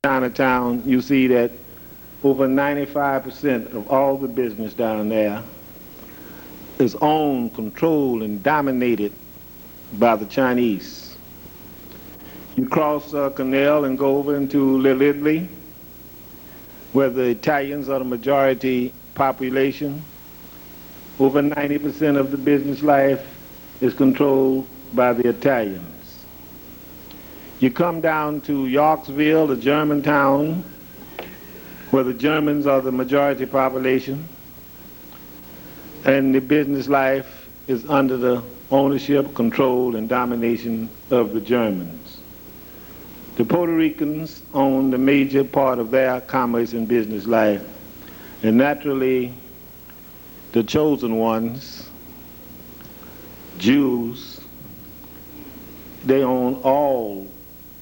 Chinatown, you see that over 95% of all the business down there is owned, controlled, and dominated by the Chinese. You cross Canal and go over into Little Italy, where the Italians are the majority population. Over 90% of the business life is controlled by the Italians. You come down to Yorksville, the German town, where the Germans are the majority population, and the business life is under the ownership, control, and domination of the Germans. The Puerto Ricans own the major part of their commerce and business life, and naturally, the chosen ones, Jews, they own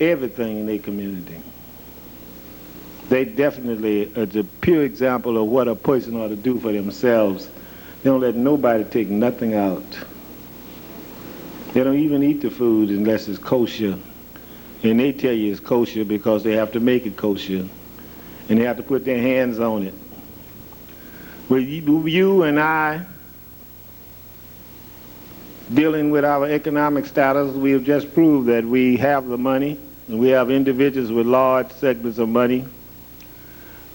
everything in their community. They definitely are the pure example of what a person ought to do for themselves. They don't let nobody take nothing out. They don't even eat the food unless it's kosher. And they tell you it's kosher because they have to make it kosher. And they have to put their hands on it. With you and I dealing with our economic status, we have just proved that we have the money, and we have individuals with large segments of money.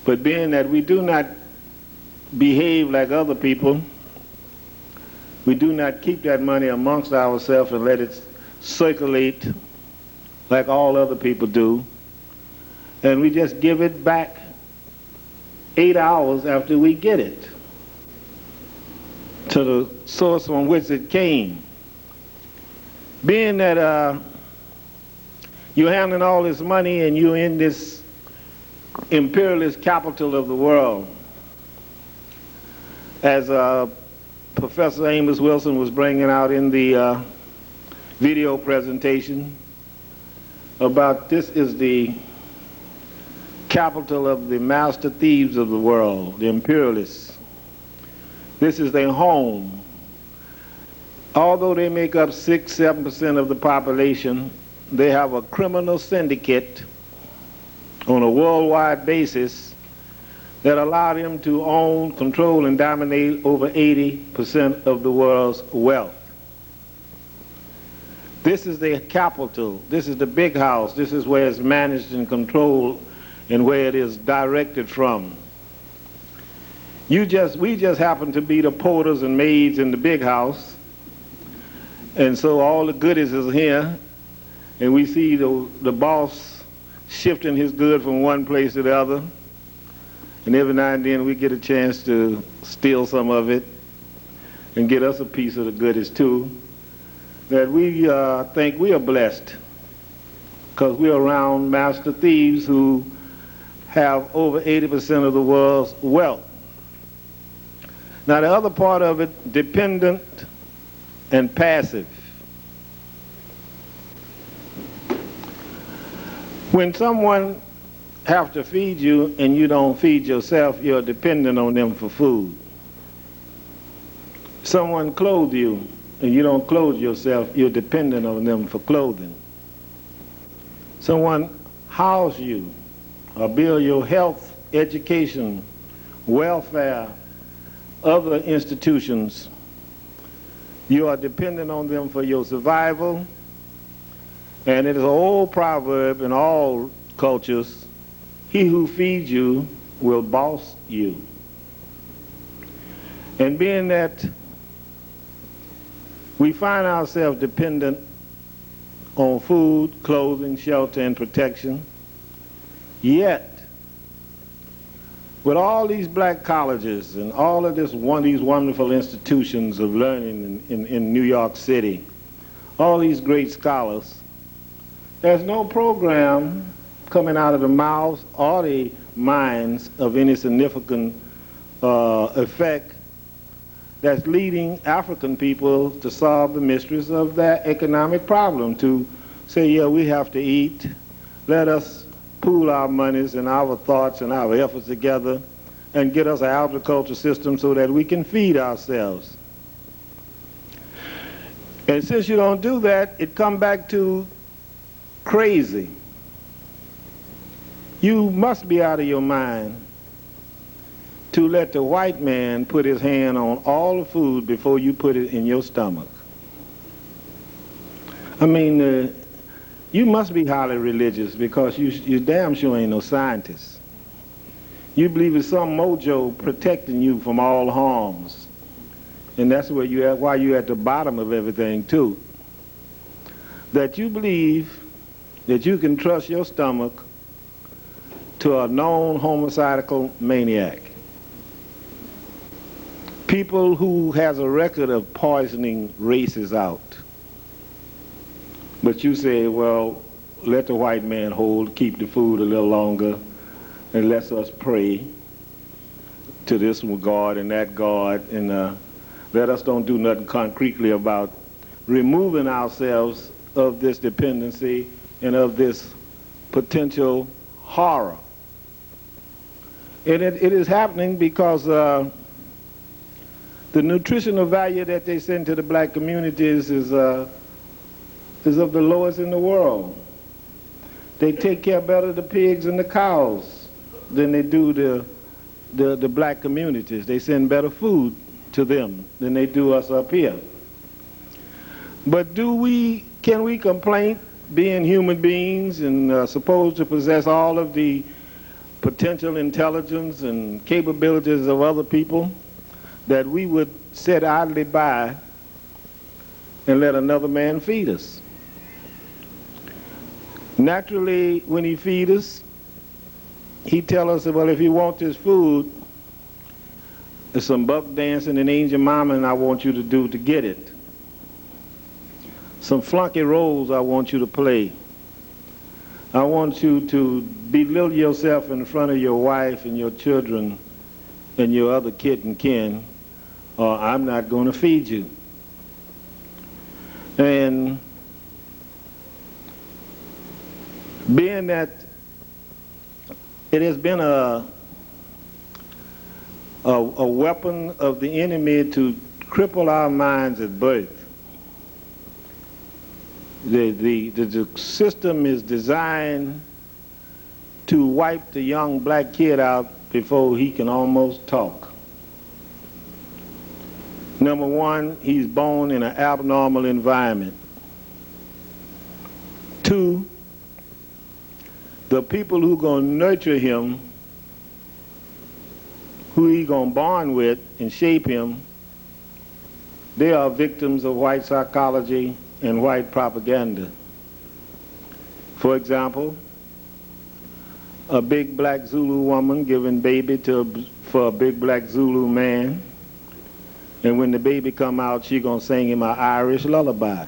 But being that we do not behave like other people, we do not keep that money amongst ourselves and let it circulate like all other people do, and we just give it back 8 hours after we get it to the source from which it came. Being that you're handling all this money and you're in this imperialist capital of the world, as Professor Amos Wilson was bringing out in the video presentation about this is the capital of the master thieves of the world, the imperialists. This is their home. Although they make up 6-7% of the population, they have a criminal syndicate on a worldwide basis that allow them to own, control, and dominate over 80% of the world's wealth. This is their capital. This is the big house. This is where it's managed and controlled and where it is directed from. We just happen to be the porters and maids in the big house, and so all the goodies is here, and we see the boss shifting his good from one place to the other, and every now and then we get a chance to steal some of it and get us a piece of the goodies too, that we think we are blessed because we're around master thieves who have over 80% of the world's wealth. Now the other part of it, dependent and passive. When someone have to feed you and you don't feed yourself, you're dependent on them for food. Someone clothe you and you don't clothe yourself, you're dependent on them for clothing. Someone house you or build your health, education, welfare, other institutions, you are dependent on them for your survival. And it is an old proverb in all cultures, he who feeds you will boss you. And being that we find ourselves dependent on food, clothing, shelter, and protection, yet with all these black colleges and all of these wonderful institutions of learning in New York City, all these great scholars, there's no program coming out of the mouths or the minds of any significant effect that's leading African people to solve the mysteries of their economic problem, to say, yeah, we have to eat, let us pool our monies and our thoughts and our efforts together and get us an agriculture system so that we can feed ourselves. And since you don't do that, it comes back to crazy. You must be out of your mind to let the white man put his hand on all the food before you put it in your stomach. I mean, you must be highly religious because you damn sure ain't no scientist. You believe it's some mojo protecting you from all harms. And that's where you at, why you're at the bottom of everything too. That you believe that you can trust your stomach to a known homicidal maniac. People who has a record of poisoning races out. But you say, well, let the white man keep the food a little longer, and let us pray to this God and that God, and let us don't do nothing concretely about removing ourselves of this dependency and of this potential horror. And it is happening because the nutritional value that they send to the black communities is of the lowest in the world. They take care better of the pigs and the cows than they do the black communities. They send better food to them than they do us up here. But can we complain, being human beings and supposed to possess all of the potential intelligence and capabilities of other people, that we would sit idly by and let another man feed us? Naturally, when he feeds us, he tell us, well, if you want this food, there's some buck dancing and angel mama and I want you to do to get it. Some flunky roles I want you to play. I want you to belittle yourself in front of your wife and your children and your other kid and kin, or I'm not going to feed you. And being that it has been a weapon of the enemy to cripple our minds at birth, the system is designed to wipe the young black kid out before he can almost talk. Number one, he's born in an abnormal environment. Two, the people who gonna nurture him, who he gonna bond with and shape him, they are victims of white psychology and white propaganda. For example, a big black Zulu woman giving baby for a big black Zulu man, and when the baby come out, she gonna sing him an Irish lullaby.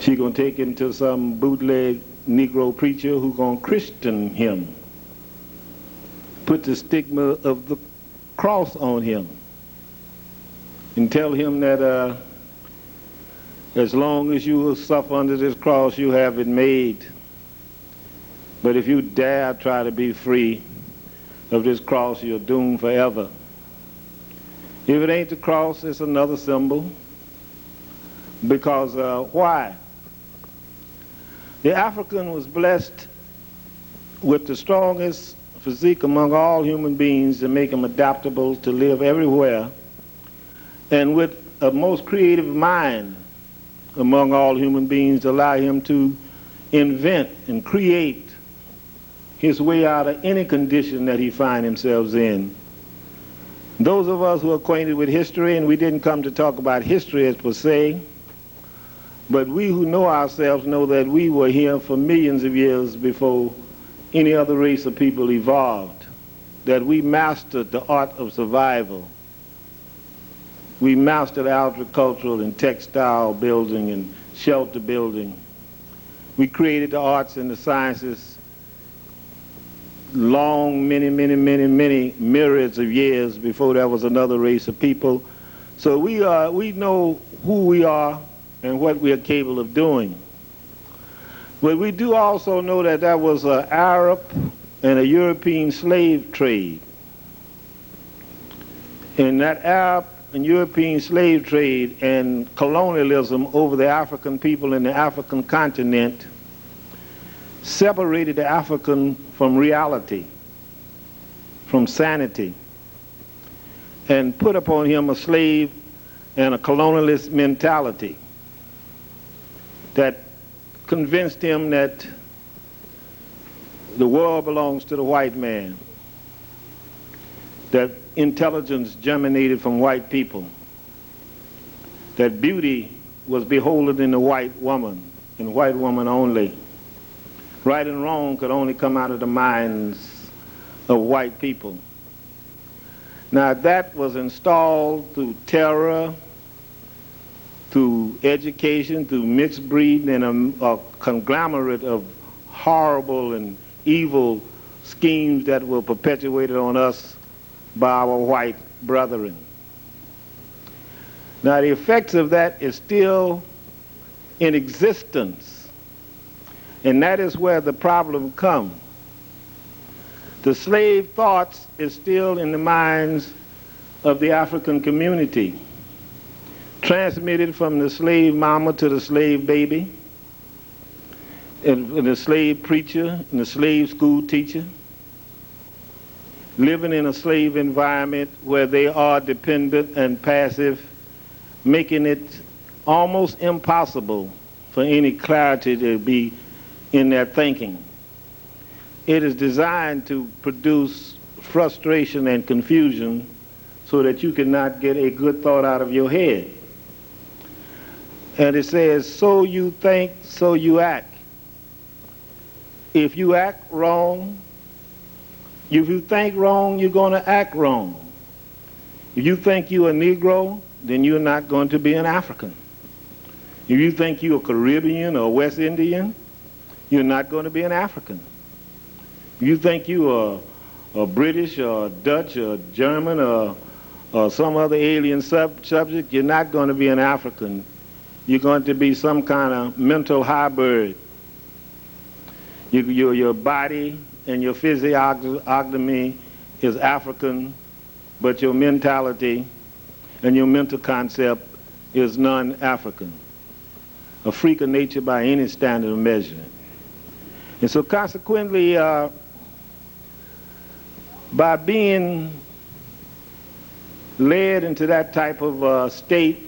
She gonna take him to some bootleg Negro preacher who gonna Christian him, put the stigma of the cross on him, and tell him that as long as you will suffer under this cross, you have it made. But if you dare try to be free of this cross, you're doomed forever. If it ain't the cross, it's another symbol. Because why? The African was blessed with the strongest physique among all human beings to make him adaptable to live everywhere, and with a most creative mind among all human beings to allow him to invent and create his way out of any condition that he finds himself in. Those of us who are acquainted with history, and we didn't come to talk about history as per se, but we who know ourselves know that we were here for millions of years before any other race of people evolved, that we mastered the art of survival. We mastered agricultural and textile building and shelter building. We created the arts and the sciences long, many myriads of years before there was another race of people. So we know who we are and what we are capable of doing. But we do also know that there was an Arab and a European slave trade. And that Arab and European slave trade and colonialism over the African people in the African continent separated the African from reality, from sanity, and put upon him a slave and a colonialist mentality that convinced him that the world belongs to the white man, that intelligence germinated from white people, that beauty was beholden in the white woman, and white woman only. Right and wrong could only come out of the minds of white people. Now that was installed through terror, through education, through mixed breeding, and a conglomerate of horrible and evil schemes that were perpetuated on us by our white brethren. Now the effects of that is still in existence, and that is where the problem comes. The slave thoughts is still in the minds of the African community, transmitted from the slave mama to the slave baby, and the slave preacher and the slave school teacher, living in a slave environment where they are dependent and passive, making it almost impossible for any clarity to be in their thinking. It is designed to produce frustration and confusion so that you cannot get a good thought out of your head. And it says, so you think, so you act. If you act wrong, if you think wrong, you're going to act wrong. If you think you're a Negro, then you're not going to be an African. If you think you're a Caribbean or West Indian, you're not going to be an African. If you think you're a British or Dutch or German or some other alien subject, you're not going to be an African. You're going to be some kind of mental hybrid. Your body and your physiognomy is African, but your mentality and your mental concept is non-African, a freak of nature by any standard of measure. And so consequently, by being led into that type of state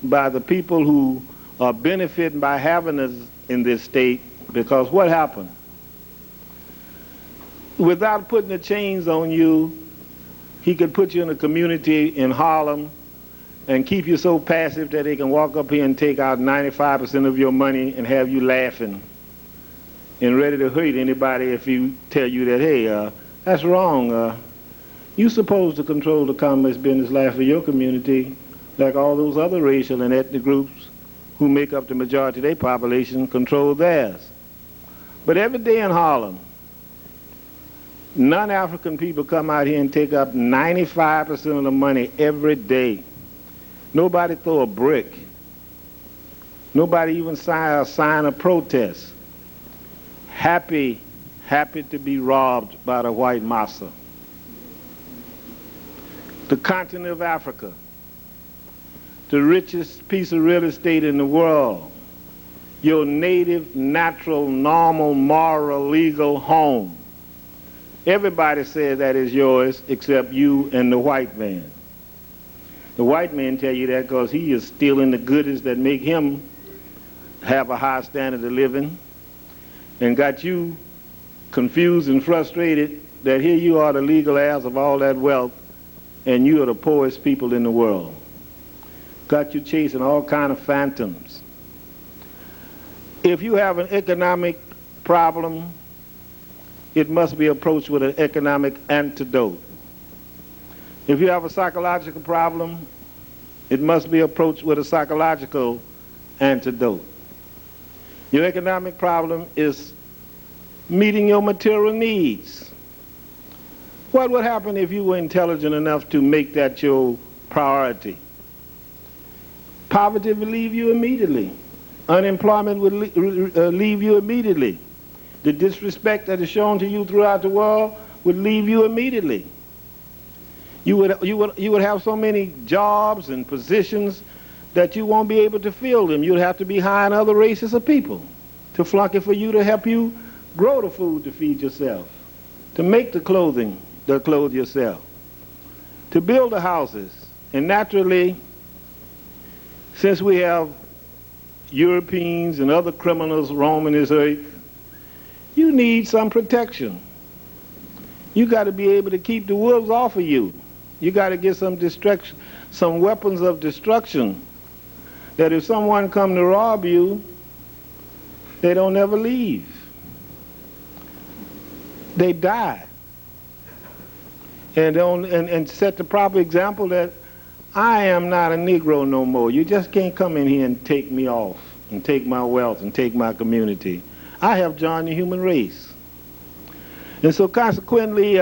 by the people who are benefiting by having us in this state, because what happened? Without putting the chains on you, he could put you in a community in Harlem and keep you so passive that they can walk up here and take out 95% of your money and have you laughing and ready to hurt anybody if you tell you that, hey, that's wrong. You're supposed to control the commerce business life of your community like all those other racial and ethnic groups who make up the majority of their population control theirs. But every day in Harlem, non-African people come out here and take up 95% of the money every day. Nobody throw a brick. Nobody even sign a protest. Happy to be robbed by the white massa. The continent of Africa, the richest piece of real estate in the world, your native, natural, normal, moral, legal home. Everybody says that is yours except you and the white man. The white man tell you that because he is stealing the goodies that make him have a high standard of living and got you confused and frustrated that here you are the legal heirs of all that wealth and you are the poorest people in the world. Got you chasing all kind of phantoms. If you have an economic problem, it must be approached with an economic antidote. If you have a psychological problem, it must be approached with a psychological antidote. Your economic problem is meeting your material needs. What would happen if you were intelligent enough to make that your priority? Poverty would leave you immediately. Unemployment would leave you immediately. The disrespect that is shown to you throughout the world would leave you immediately. You would have so many jobs and positions that you won't be able to fill them. You'd have to be hiring other races of people to flunk it for you to help you grow the food to feed yourself, to make the clothing to clothe yourself, to build the houses. And naturally, since we have Europeans and other criminals roaming this earth, you need some protection. You got to be able to keep the wolves off of you. You got to get some destruction, some weapons of destruction, that if someone come to rob you, they don't ever leave. They die. And set the proper example that I am not a Negro no more. You just can't come in here and take me off and take my wealth and take my community. I have joined the human race. And so consequently,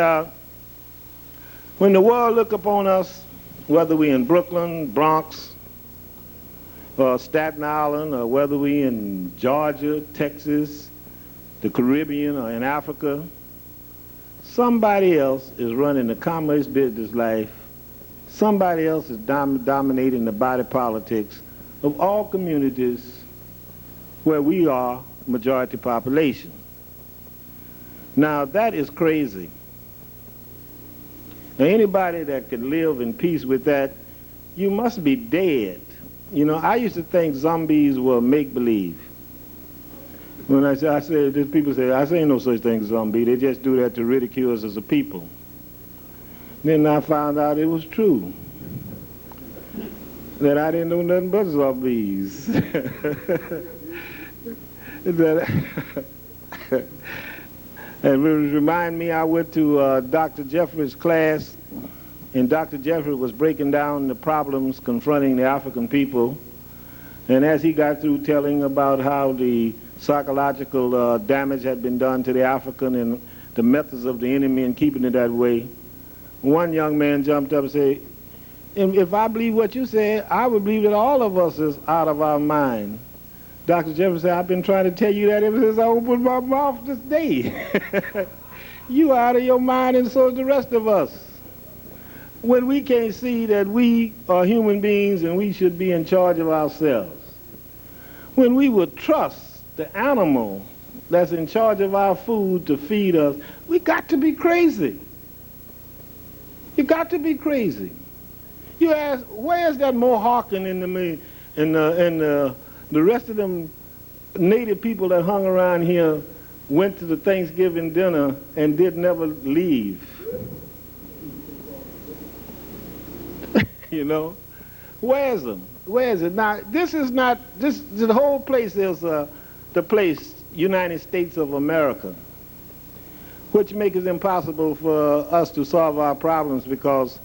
when the world look upon us, whether we in Brooklyn, Bronx, or Staten Island, or whether we in Georgia, Texas, the Caribbean, or in Africa, somebody else is running the commerce business life. Somebody else is dominating the body politics of all communities where we are majority population. Now that is crazy. Now anybody that can live in peace with that, you must be dead. You know, I used to think zombies were make-believe. When I say people say, I say no such thing as zombie. They just do that to ridicule us as a people. Then I found out it was true. That I didn't know nothing but zombies. And it remind me, I went to Dr. Jeffrey's class, and Dr. Jeffrey was breaking down the problems confronting the African people. And as he got through telling about how the psychological damage had been done to the African and the methods of the enemy in keeping it that way, one young man jumped up and said, if I believe what you said, I would believe that all of us is out of our mind. Dr. Jeffrey said, I've been trying to tell you that ever since I opened my mouth this day. You are out of your mind, and so is the rest of us. When we can't see that we are human beings and we should be in charge of ourselves. When we would trust the animal that's in charge of our food to feed us, we got to be crazy. You got to be crazy. You ask, where's that Mohawken and the rest of them native people that hung around here, went to the Thanksgiving dinner and did never leave? You know, where's them? Where is it? Now, this is not, the whole place is the place, United States of America, which makes it impossible for us to solve our problems because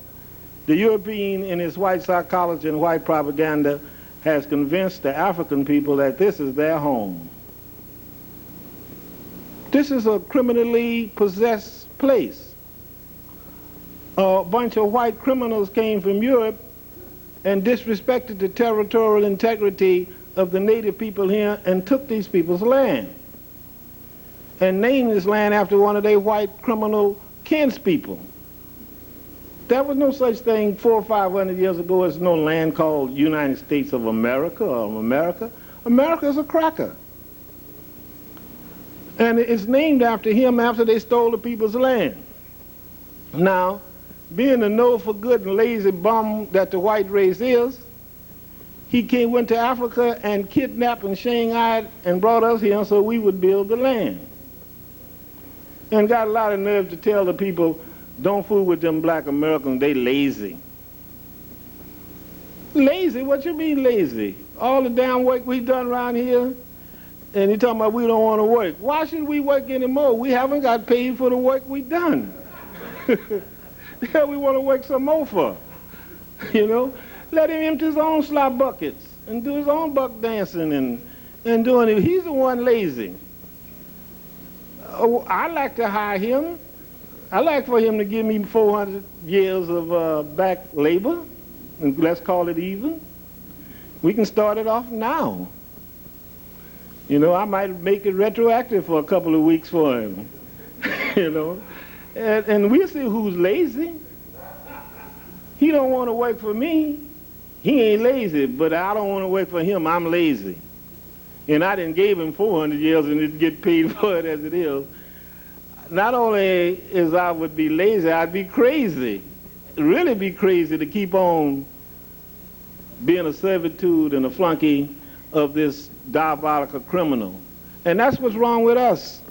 the European in his white psychology and white propaganda has convinced the African people that this is their home. This is a criminally possessed place. A bunch of white criminals came from Europe and disrespected the territorial integrity of the native people here and took these people's land and named this land after one of their white criminal kinspeople. There was no such thing 400 or 500 years ago as no land called United States of America or America. America is a cracker. And it's named after him after they stole the people's land. Now, being the know-for-good and lazy bum that the white race is, he went to Africa and kidnapped and shanghaied and brought us here so we would build the land. And got a lot of nerve to tell the people, don't fool with them black Americans, they lazy. Lazy? What you mean lazy? All the damn work we done around here, and you're talking about we don't want to work. Why should we work anymore? We haven't got paid for the work we done. The hell we want to work some more for? You know? Let him empty his own slop buckets and do his own buck dancing and doing it. He's the one lazy. Oh, I like to hire him. I like for him to give me 400 years of back labor, and let's call it even. We can start it off now. You know, I might make it retroactive for a couple of weeks for him. You know, and we'll see who's lazy. He don't want to work for me. He ain't lazy, but I don't want to work for him. I'm lazy. and I didn't gave him 400 years and didn't get paid for it as it is, not only as I would be lazy, I'd be crazy, really be crazy to keep on being a servitude and a flunky of this diabolical criminal. And that's what's wrong with us.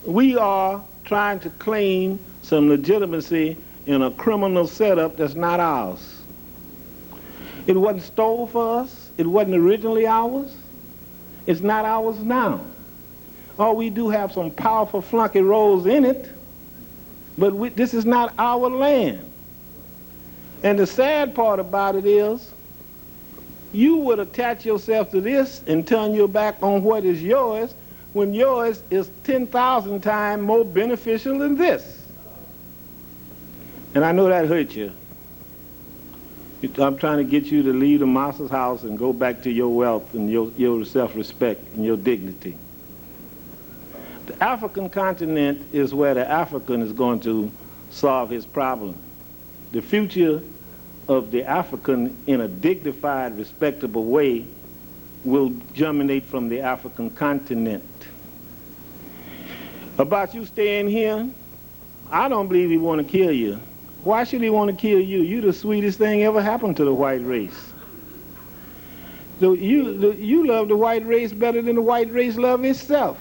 We are trying to claim some legitimacy in a criminal setup that's not ours. It wasn't stole for us. It wasn't originally ours. It's not ours now. Oh, we do have some powerful flunky roles in it, but this is not our land. And the sad part about it is, you would attach yourself to this and turn your back on what is yours when yours is 10,000 times more beneficial than this. And I know that hurt you. I'm trying to get you to leave the master's house and go back to your wealth and your self-respect and your dignity. The African continent is where the African is going to solve his problem. The future of the African in a dignified, respectable way will germinate from the African continent. About you staying here, I don't believe he want to kill you. Why should he want to kill you? You the sweetest thing ever happened to the white race. You love the white race better than the white race love itself.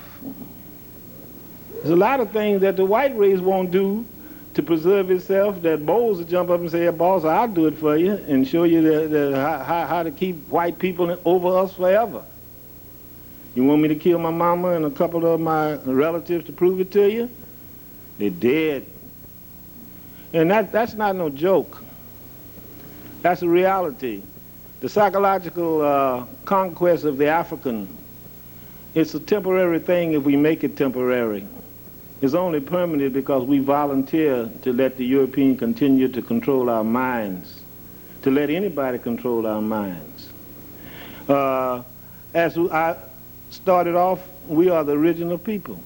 There's a lot of things that the white race won't do to preserve itself that Bowles will jump up and say, boss, I'll do it for you and show you how to keep white people over us forever. You want me to kill my mama and a couple of my relatives to prove it to you? They're dead. And that's not no joke. That's a reality. The psychological conquest of the African, it's a temporary thing if we make it temporary. It's only permanent because we volunteer to let the European continue to control our minds, to let anybody control our minds. As I started off, we are the original people.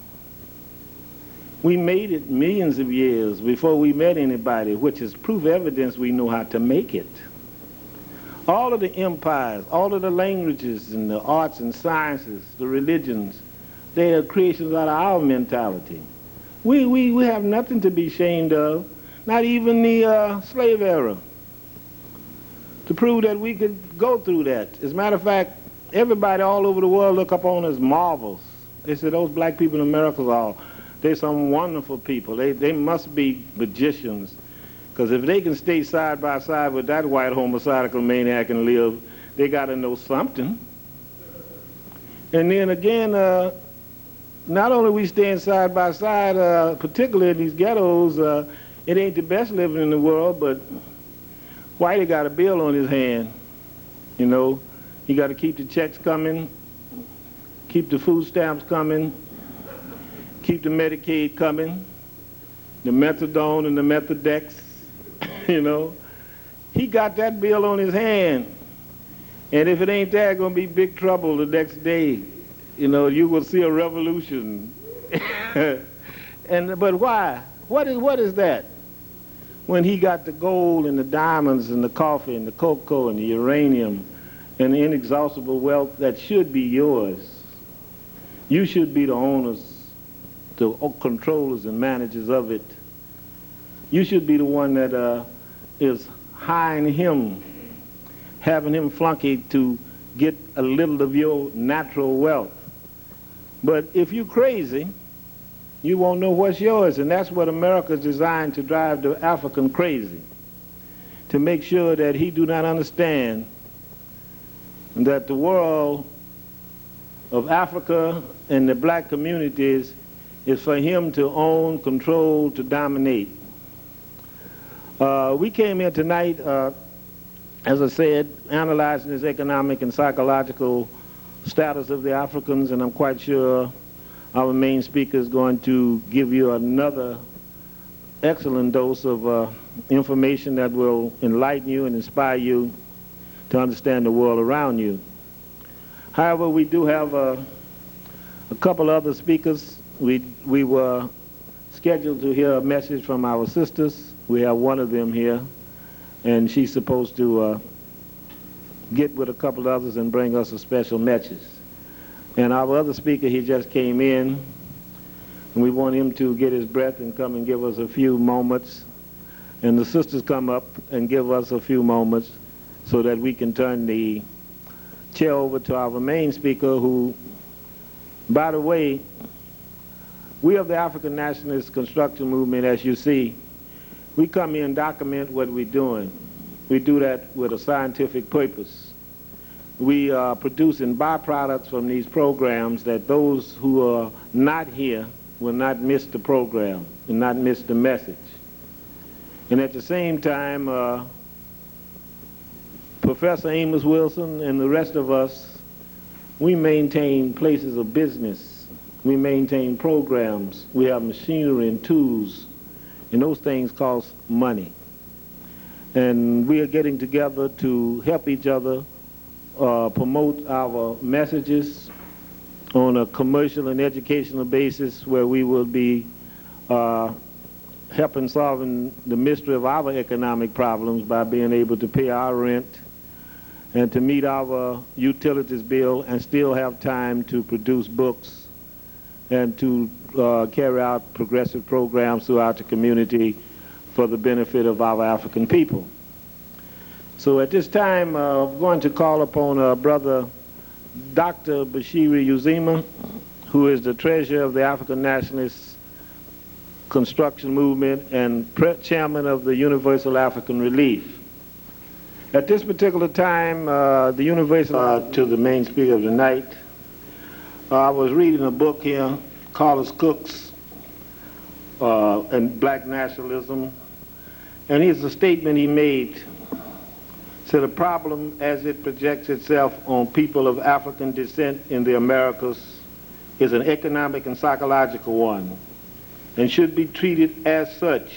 We made it millions of years before we met anybody, which is proof evidence we know how to make it. All of the empires, all of the languages and the arts and sciences, the religions, they are creations out of our mentality. We have nothing to be ashamed of, not even the slave era, to prove that we could go through that. As a matter of fact, everybody all over the world look upon us as marvels. They say those black people in America they're some wonderful people. They must be magicians, because if they can stay side by side with that white homicidal maniac and live, they got to know something. And then again, not only we staying side by side, particularly in these ghettos, it ain't the best living in the world, but Whitey got a bill on his hand. You know, he got to keep the checks coming, keep the food stamps coming, keep the Medicaid coming, the methadone and the methodex, you know. He got that bill on his hand. And if it ain't there, going to be big trouble the next day. You know, you will see a revolution. But why? What is that? When he got the gold and the diamonds and the coffee and the cocoa and the uranium and the inexhaustible wealth that should be yours. You should be the owners, the controllers and managers of it. You should be the one that is hiring him, having him flunky to get a little of your natural wealth. But if you're crazy, you won't know what's yours, and that's what America is designed to drive the African crazy, to make sure that he do not understand that the world of Africa and the black communities is for him to own, control, to dominate. We came here tonight, as I said, analyzing this economic and psychological status of the Africans, and I'm quite sure our main speaker is going to give you another excellent dose of information that will enlighten you and inspire you to understand the world around you. However, we do have a couple other speakers. We were scheduled to hear a message from our sisters. We have one of them here, and she's supposed to get with a couple others and bring us a special message. And our other speaker, he just came in, and we want him to get his breath and come and give us a few moments. And the sisters come up and give us a few moments so that we can turn the chair over to our main speaker, who, by the way, we of the African Nationalist Construction Movement, as you see, we come here and document what we're doing. We do that with a scientific purpose. We are producing byproducts from these programs that those who are not here will not miss the program and not miss the message. And at the same time, Professor Amos Wilson and the rest of us, we maintain places of business. We maintain programs. We have machinery and tools, and those things cost money. And we are getting together to help each other promote our messages on a commercial and educational basis, where we will be helping solving the mystery of our economic problems by being able to pay our rent and to meet our utilities bill and still have time to produce books and to carry out progressive programs throughout the community for the benefit of our African people. So at this time, I'm going to call upon Brother Dr. Bashiri Uzima, who is the treasurer of the African Nationalist Construction Movement and chairman of the Universal African Relief. At this particular time, the Universal, to the main speaker of the night, I was reading a book here, Carlos Cook's and Black Nationalism, and here's a statement he made. Said, the problem as it projects itself on people of African descent in the Americas is an economic and psychological one, and should be treated as such.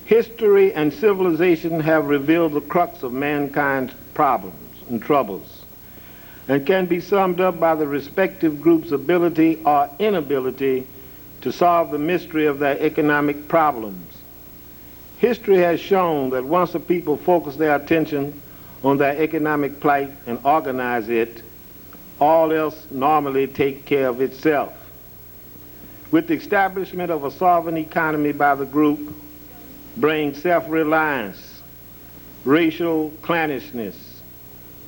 History and civilization have revealed the crux of mankind's problems and troubles, and can be summed up by the respective groups' ability or inability to solve the mystery of their economic problems. History has shown that once a people focus their attention on their economic plight and organize it, all else normally takes care of itself. With the establishment of a sovereign economy by the group brings self-reliance, racial clannishness,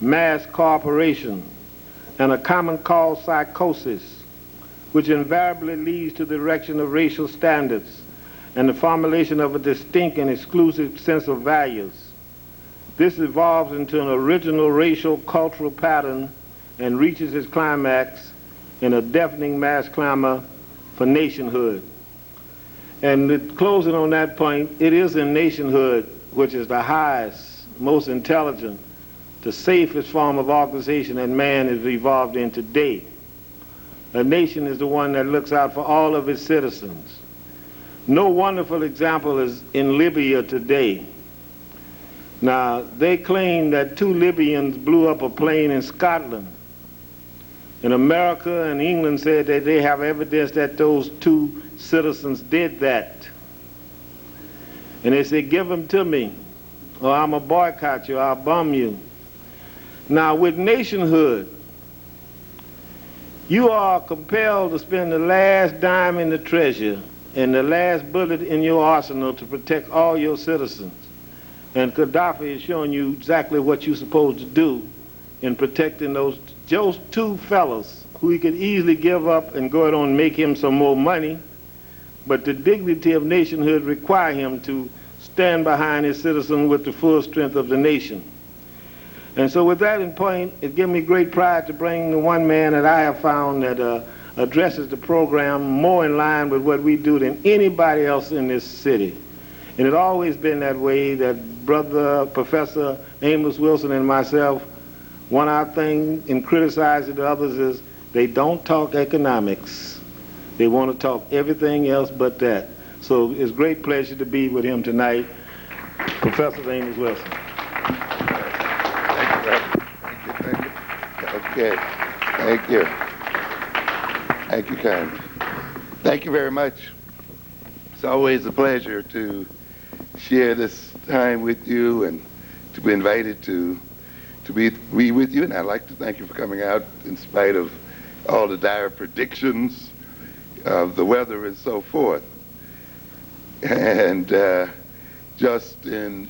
mass cooperation, and a common cause psychosis, which invariably leads to the erection of racial standards and the formulation of a distinct and exclusive sense of values. This evolves into an original racial cultural pattern and reaches its climax in a deafening mass clamor for nationhood. And closing on that point, it is in nationhood, which is the highest, most intelligent, the safest form of organization that man has evolved in today. A nation is the one that looks out for all of its citizens. No wonderful example is in Libya today. Now, they claim that 2 Libyans blew up a plane in Scotland. And America and England said that they have evidence that those 2 citizens did that. And they said, give them to me, or I'm gonna boycott you, I'll bomb you. Now, with nationhood, you are compelled to spend the last dime in the treasure and the last bullet in your arsenal to protect all your citizens. And Gaddafi is showing you exactly what you're supposed to do in protecting those 2 fellows who he could easily give up and go on and make him some more money, but the dignity of nationhood require him to stand behind his citizens with the full strength of the nation. And so with that in point, it gives me great pride to bring the one man that I have found that addresses the program more in line with what we do than anybody else in this city. And it's always been that way, that Brother Professor Amos Wilson and myself, one of our things in criticizing the others is they don't talk economics. They want to talk everything else but that. So it's a great pleasure to be with him tonight, Professor Amos Wilson. Thank you. Okay, thank you. Thank you, Karen. Thank you very much. It's always a pleasure to share this time with you and to be invited to be with you. And I'd like to thank you for coming out in spite of all the dire predictions of the weather and so forth. And just in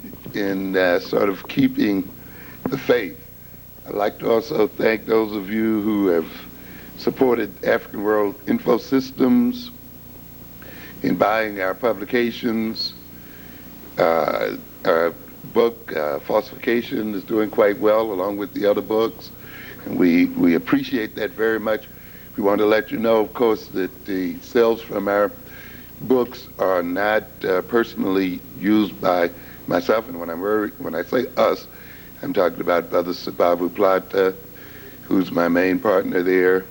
sort of keeping the faith, I'd like to also thank those of you who have supported African World Info Systems in buying our publications. Our book, Falsification, is doing quite well along with the other books, and we appreciate that very much. We want to let you know, of course, that the sales from our books are not personally used by myself, and when I say us, I'm talking about Brother Sababu Plata, who's my main partner there,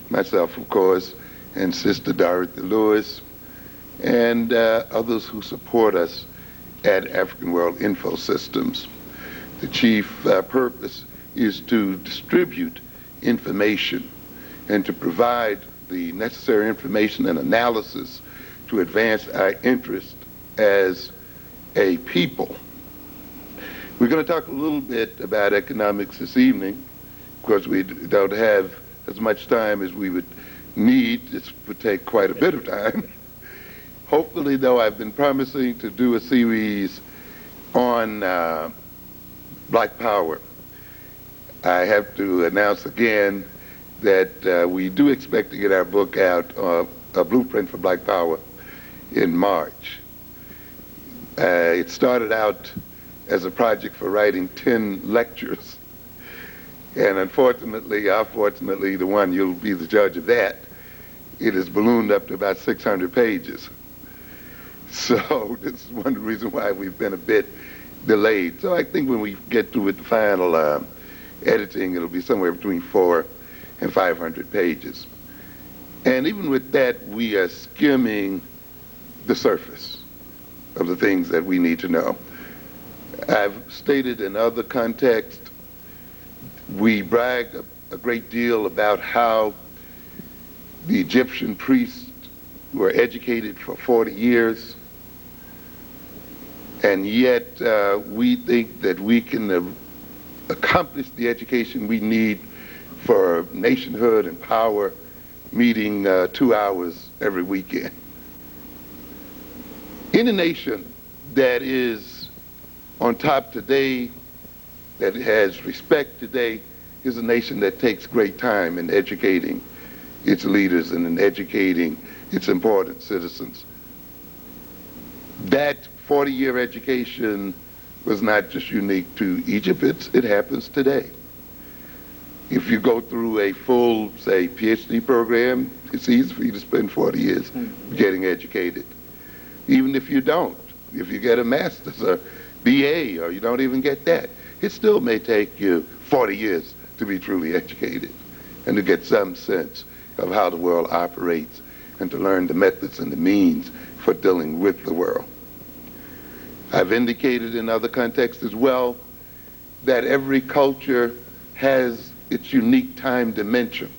myself, of course, and Sister Dorothy Lewis, and others who support us at African World Info Systems. The chief purpose is to distribute information and to provide the necessary information and analysis to advance our interest as a people. We're going to talk a little bit about economics this evening. Of course, we don't have as much time as we would need. This would take quite a bit of time. Hopefully, though, I've been promising to do a series on Black Power. I have to announce again that we do expect to get our book out, A Blueprint for Black Power, in March. It started out as a project for writing 10 lectures. And unfortunately, the one, you'll be the judge of that, it has ballooned up to about 600 pages. So this is one of the reasons why we've been a bit delayed. So I think when we get to it, the final editing, it'll be somewhere between 400 and 500 pages. And even with that, we are skimming the surface of the things that we need to know. I've stated in other contexts, we brag a great deal about how the Egyptian priests were educated for 40 years, and yet we think that we can accomplish the education we need for nationhood and power meeting 2 hours every weekend. In a nation that is on top today, that has respect today, is a nation that takes great time in educating its leaders and in educating its important citizens. That 40-year education was not just unique to Egypt, it happens today. If you go through a full, say, PhD program, it's easy for you to spend 40 years getting educated. Even if you don't, if you get a master's or BA or you don't even get that, it still may take you 40 years to be truly educated and to get some sense of how the world operates and to learn the methods and the means for dealing with the world. I've indicated in other contexts as well that every culture has its unique time dimension.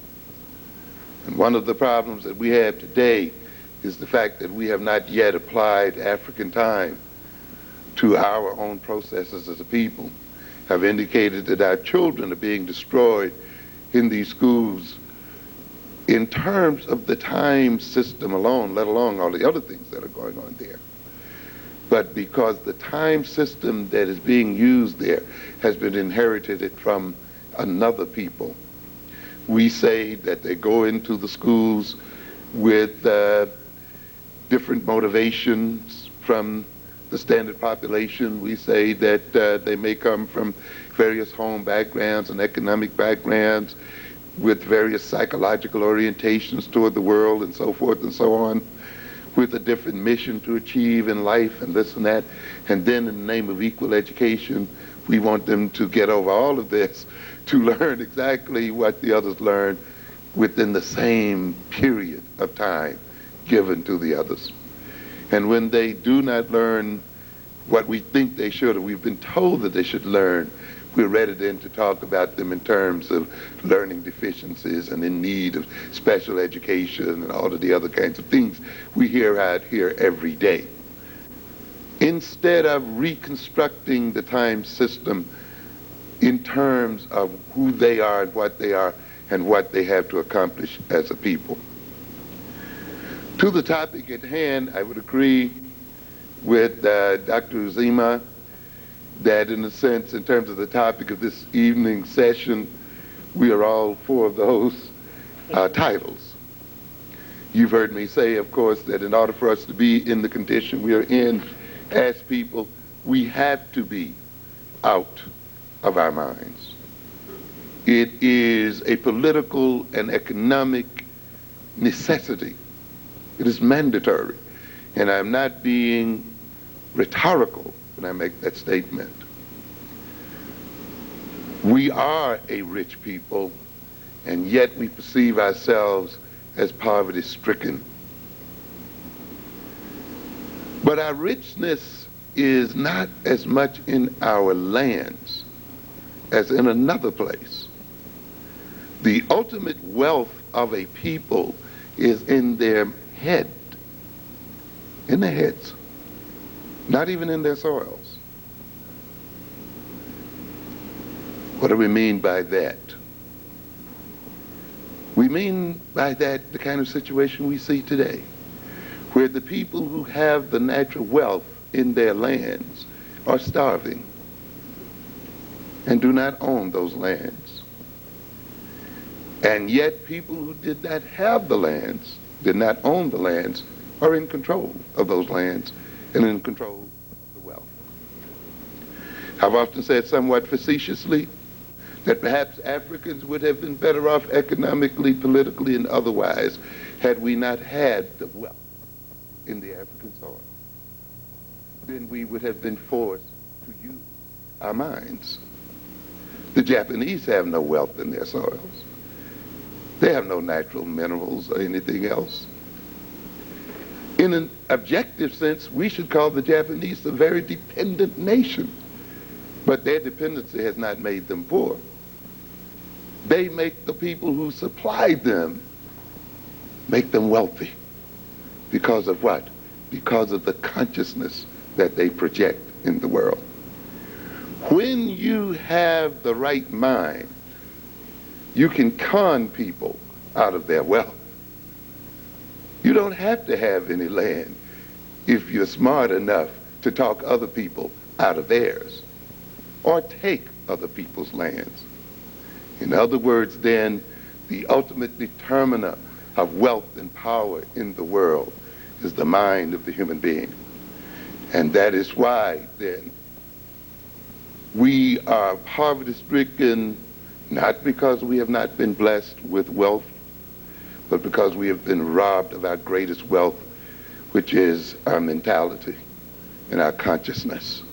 And one of the problems that we have today is the fact that we have not yet applied African time to our own processes as a people. I've indicated that our children are being destroyed in these schools in terms of the time system alone, let alone all the other things that are going on there. But because the time system that is being used there has been inherited from another people, we say that they go into the schools with different motivations from the standard population. We say that they may come from various home backgrounds and economic backgrounds with various psychological orientations toward the world and so forth and so on, with a different mission to achieve in life and this and that. And then in the name of equal education, we want them to get over all of this to learn exactly what the others learned within the same period of time given to the others. And when they do not learn what we think they should, or we've been told that they should learn, we're ready then to talk about them in terms of learning deficiencies and in need of special education and all of the other kinds of things we hear out here every day. Instead of reconstructing the time system in terms of who they are and what they are and what they have to accomplish as a people. To the topic at hand, I would agree with Dr. Uzima that in a sense, in terms of the topic of this evening session, we are all for those titles. You've heard me say, of course, that in order for us to be in the condition we are in as people, we have to be out of our minds. It is a political and economic necessity. It is mandatory. And I'm not being rhetorical when I make that statement. We are a rich people, and yet we perceive ourselves as poverty-stricken. But our richness is not as much in our lands as in another place. The ultimate wealth of a people is in their head, in their heads, not even in their soils. What do we mean by that? We mean by that the kind of situation we see today, where the people who have the natural wealth in their lands are starving and do not own those lands. And yet people who did not have the lands, did not own the lands, are in control of those lands and in control of the wealth. I've often said somewhat facetiously that perhaps Africans would have been better off economically, politically, and otherwise had we not had the wealth in the African soil. Then we would have been forced to use our minds. The Japanese have no wealth in their soils. They have no natural minerals or anything else. In an objective sense, we should call the Japanese a very dependent nation, but their dependency has not made them poor. They make the people who supply them, make them wealthy. Because of what? Because of the consciousness that they project in the world. When you have the right mind, you can con people out of their wealth. You don't have to have any land if you're smart enough to talk other people out of theirs or take other people's lands. In other words, then, the ultimate determiner of wealth and power in the world is the mind of the human being. And that is why, then, we are poverty-stricken, not because we have not been blessed with wealth, but because we have been robbed of our greatest wealth, which is our mentality and our consciousness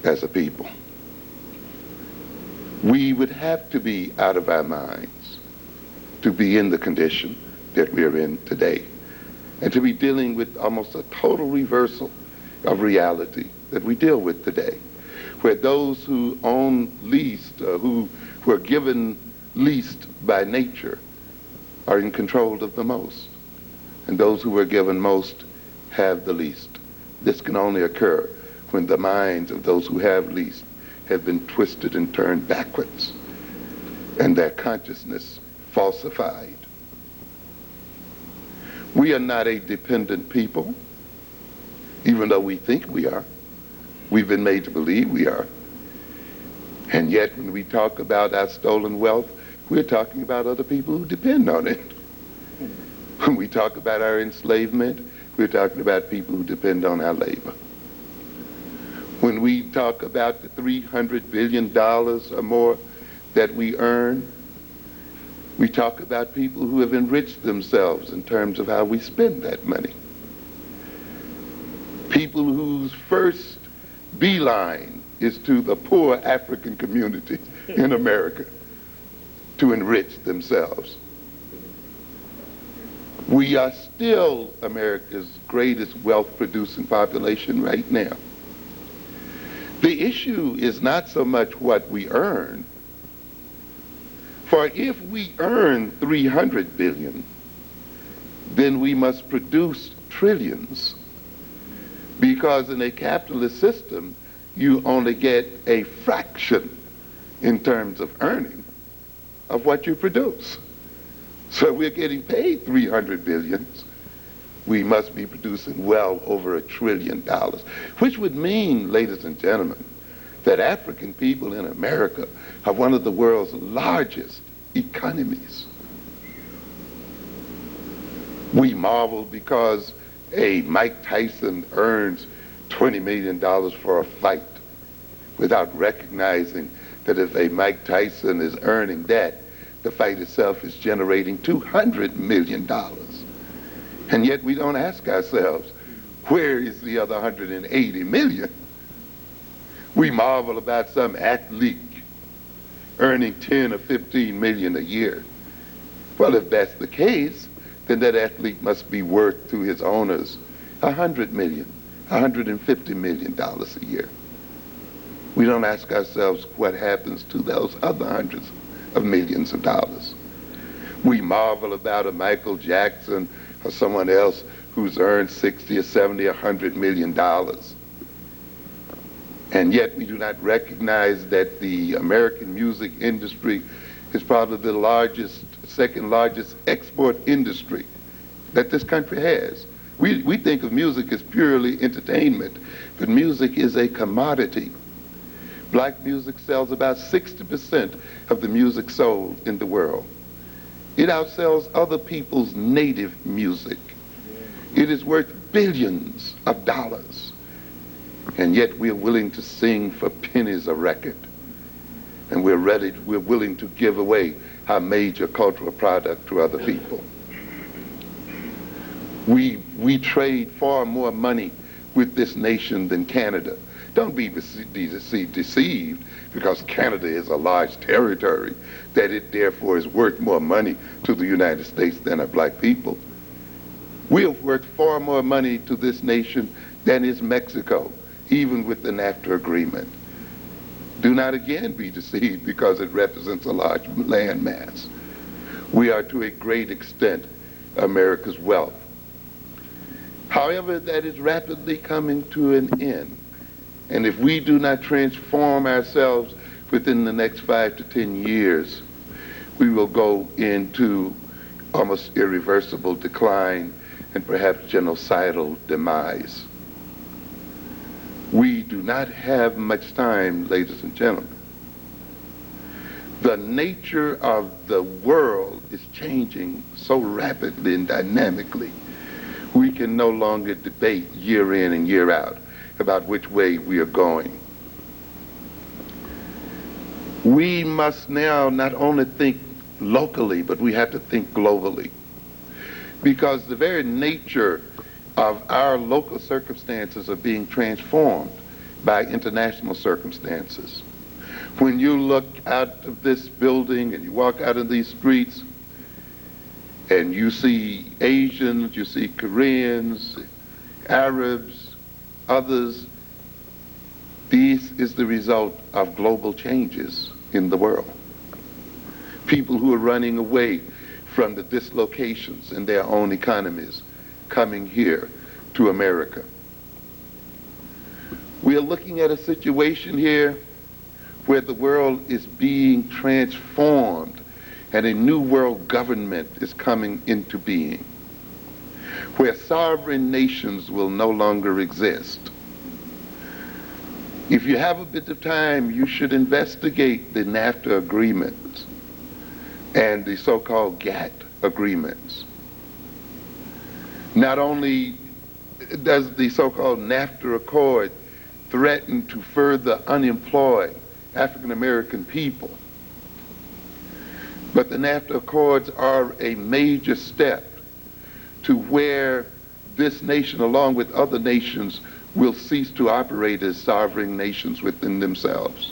as a people. We would have to be out of our minds to be in the condition that we are in today, and to be dealing with almost a total reversal of reality that we deal with today, where those who own least, who are given least by nature, are in control of the most, and those who are given most have the least. This can only occur when the minds of those who have least have been twisted and turned backwards, and their consciousness falsified. We are not a dependent people, even though we think we are. We've been made to believe we are. And yet when we talk about our stolen wealth, we're talking about other people who depend on it. When we talk about our enslavement, we're talking about people who depend on our labor. When we talk about the $300 billion or more that we earn, we talk about people who have enriched themselves in terms of how we spend that money. People whose first beeline is to the poor African community in America to enrich themselves. We are still America's greatest wealth-producing population right now. The issue is not so much what we earn, for if we earn 300 billion, then we must produce trillions, because in a capitalist system, you only get a fraction in terms of earning of what you produce. So we're getting paid $300 billion. We must be producing well over $1 trillion, which would mean, ladies and gentlemen, that African people in America are one of the world's largest economies. We marvel because a Mike Tyson earns $20 million for a fight without recognizing that if a Mike Tyson is earning that, the fight itself is generating $200 million. And yet we don't ask ourselves, where is the other 180 million? We marvel about some athlete earning 10 or 15 million a year. Well, if that's the case, then that athlete must be worth to his owners $100 million, $150 million a year. We don't ask ourselves what happens to those other hundreds of millions of dollars. We marvel about a Michael Jackson or someone else who's earned 60 or 70 or $100 million. And yet we do not recognize that the American music industry is probably the second largest export industry that this country has. We think of music as purely entertainment, but music is a commodity. Black music sells about 60% of the music sold in the world. It outsells other people's native music. It is worth billions of dollars. And yet we're willing to sing for pennies a record. And we're willing to give away our major cultural product to other people. We trade far more money with this nation than Canada. Don't be deceived because Canada is a large territory, that it therefore is worth more money to the United States than our black people. We have worth far more money to this nation than is Mexico, even with the NAFTA agreement. Do not again be deceived because it represents a large land mass. We are to a great extent America's wealth. However, that is rapidly coming to an end. And if we do not transform ourselves within the next 5 to 10 years, we will go into almost irreversible decline and perhaps genocidal demise. We do not have much time, ladies and gentlemen. The nature of the world is changing so rapidly and dynamically, we can no longer debate year in and year out about which way we are going. We must now not only think locally, but we have to think globally. Because the very nature of our local circumstances are being transformed by international circumstances. When you look out of this building and you walk out of these streets and you see Asians, you see Koreans, Arabs, others, this is the result of global changes in the world. People who are running away from the dislocations in their own economies coming here to America. We are looking at a situation here where the world is being transformed and a new world government is coming into being, where sovereign nations will no longer exist. If you have a bit of time, you should investigate the NAFTA agreements and the so-called GATT agreements. Not only does the so-called NAFTA accord threaten to further unemploy African American people, but the NAFTA accords are a major step to where this nation, along with other nations, will cease to operate as sovereign nations within themselves,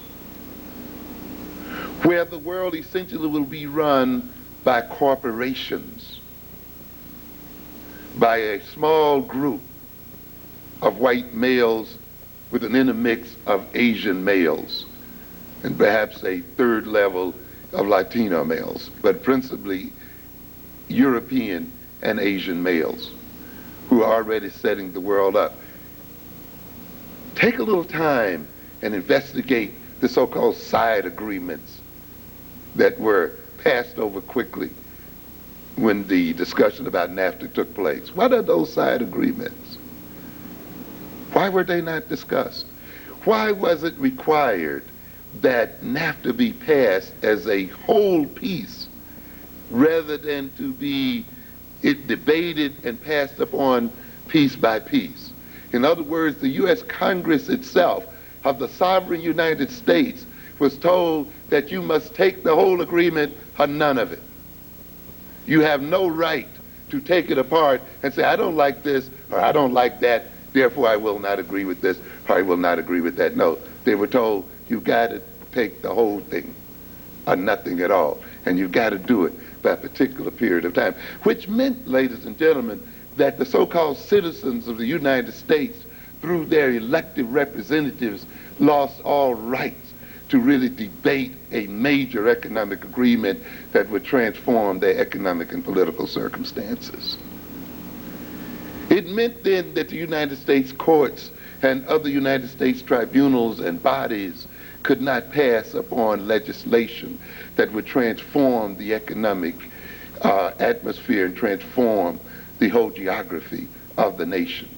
where the world essentially will be run by corporations, by a small group of white males with an intermix of Asian males, and perhaps a third level of Latino males, but principally European and Asian males who are already setting the world up. Take a little time and investigate the so-called side agreements that were passed over quickly when the discussion about NAFTA took place? What are those side agreements? Why were they not discussed? Why was it required that NAFTA be passed as a whole piece rather than to be debated and passed upon piece by piece? In other words, the U.S. Congress itself of the sovereign United States was told that you must take the whole agreement or none of it. You have no right to take it apart and say, I don't like this or I don't like that, therefore I will not agree with this or I will not agree with that. No, they were told you got to take the whole thing or nothing at all, and you got to do it by a particular period of time, which meant, ladies and gentlemen, that the so-called citizens of the United States, through their elected representatives, lost all rights to really debate a major economic agreement that would transform their economic and political circumstances. It meant then that the United States courts and other United States tribunals and bodies could not pass upon legislation that would transform the economic atmosphere and transform the whole geography of the nation.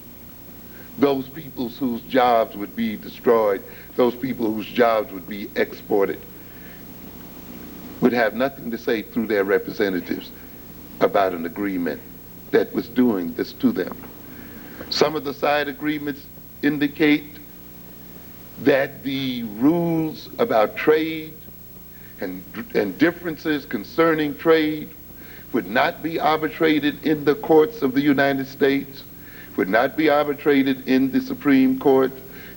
Those peoples whose jobs would be destroyed, those people whose jobs would be exported, would have nothing to say through their representatives about an agreement that was doing this to them. Some of the side agreements indicate that the rules about trade and differences concerning trade would not be arbitrated in the courts of the United States, would not be arbitrated in the Supreme Court,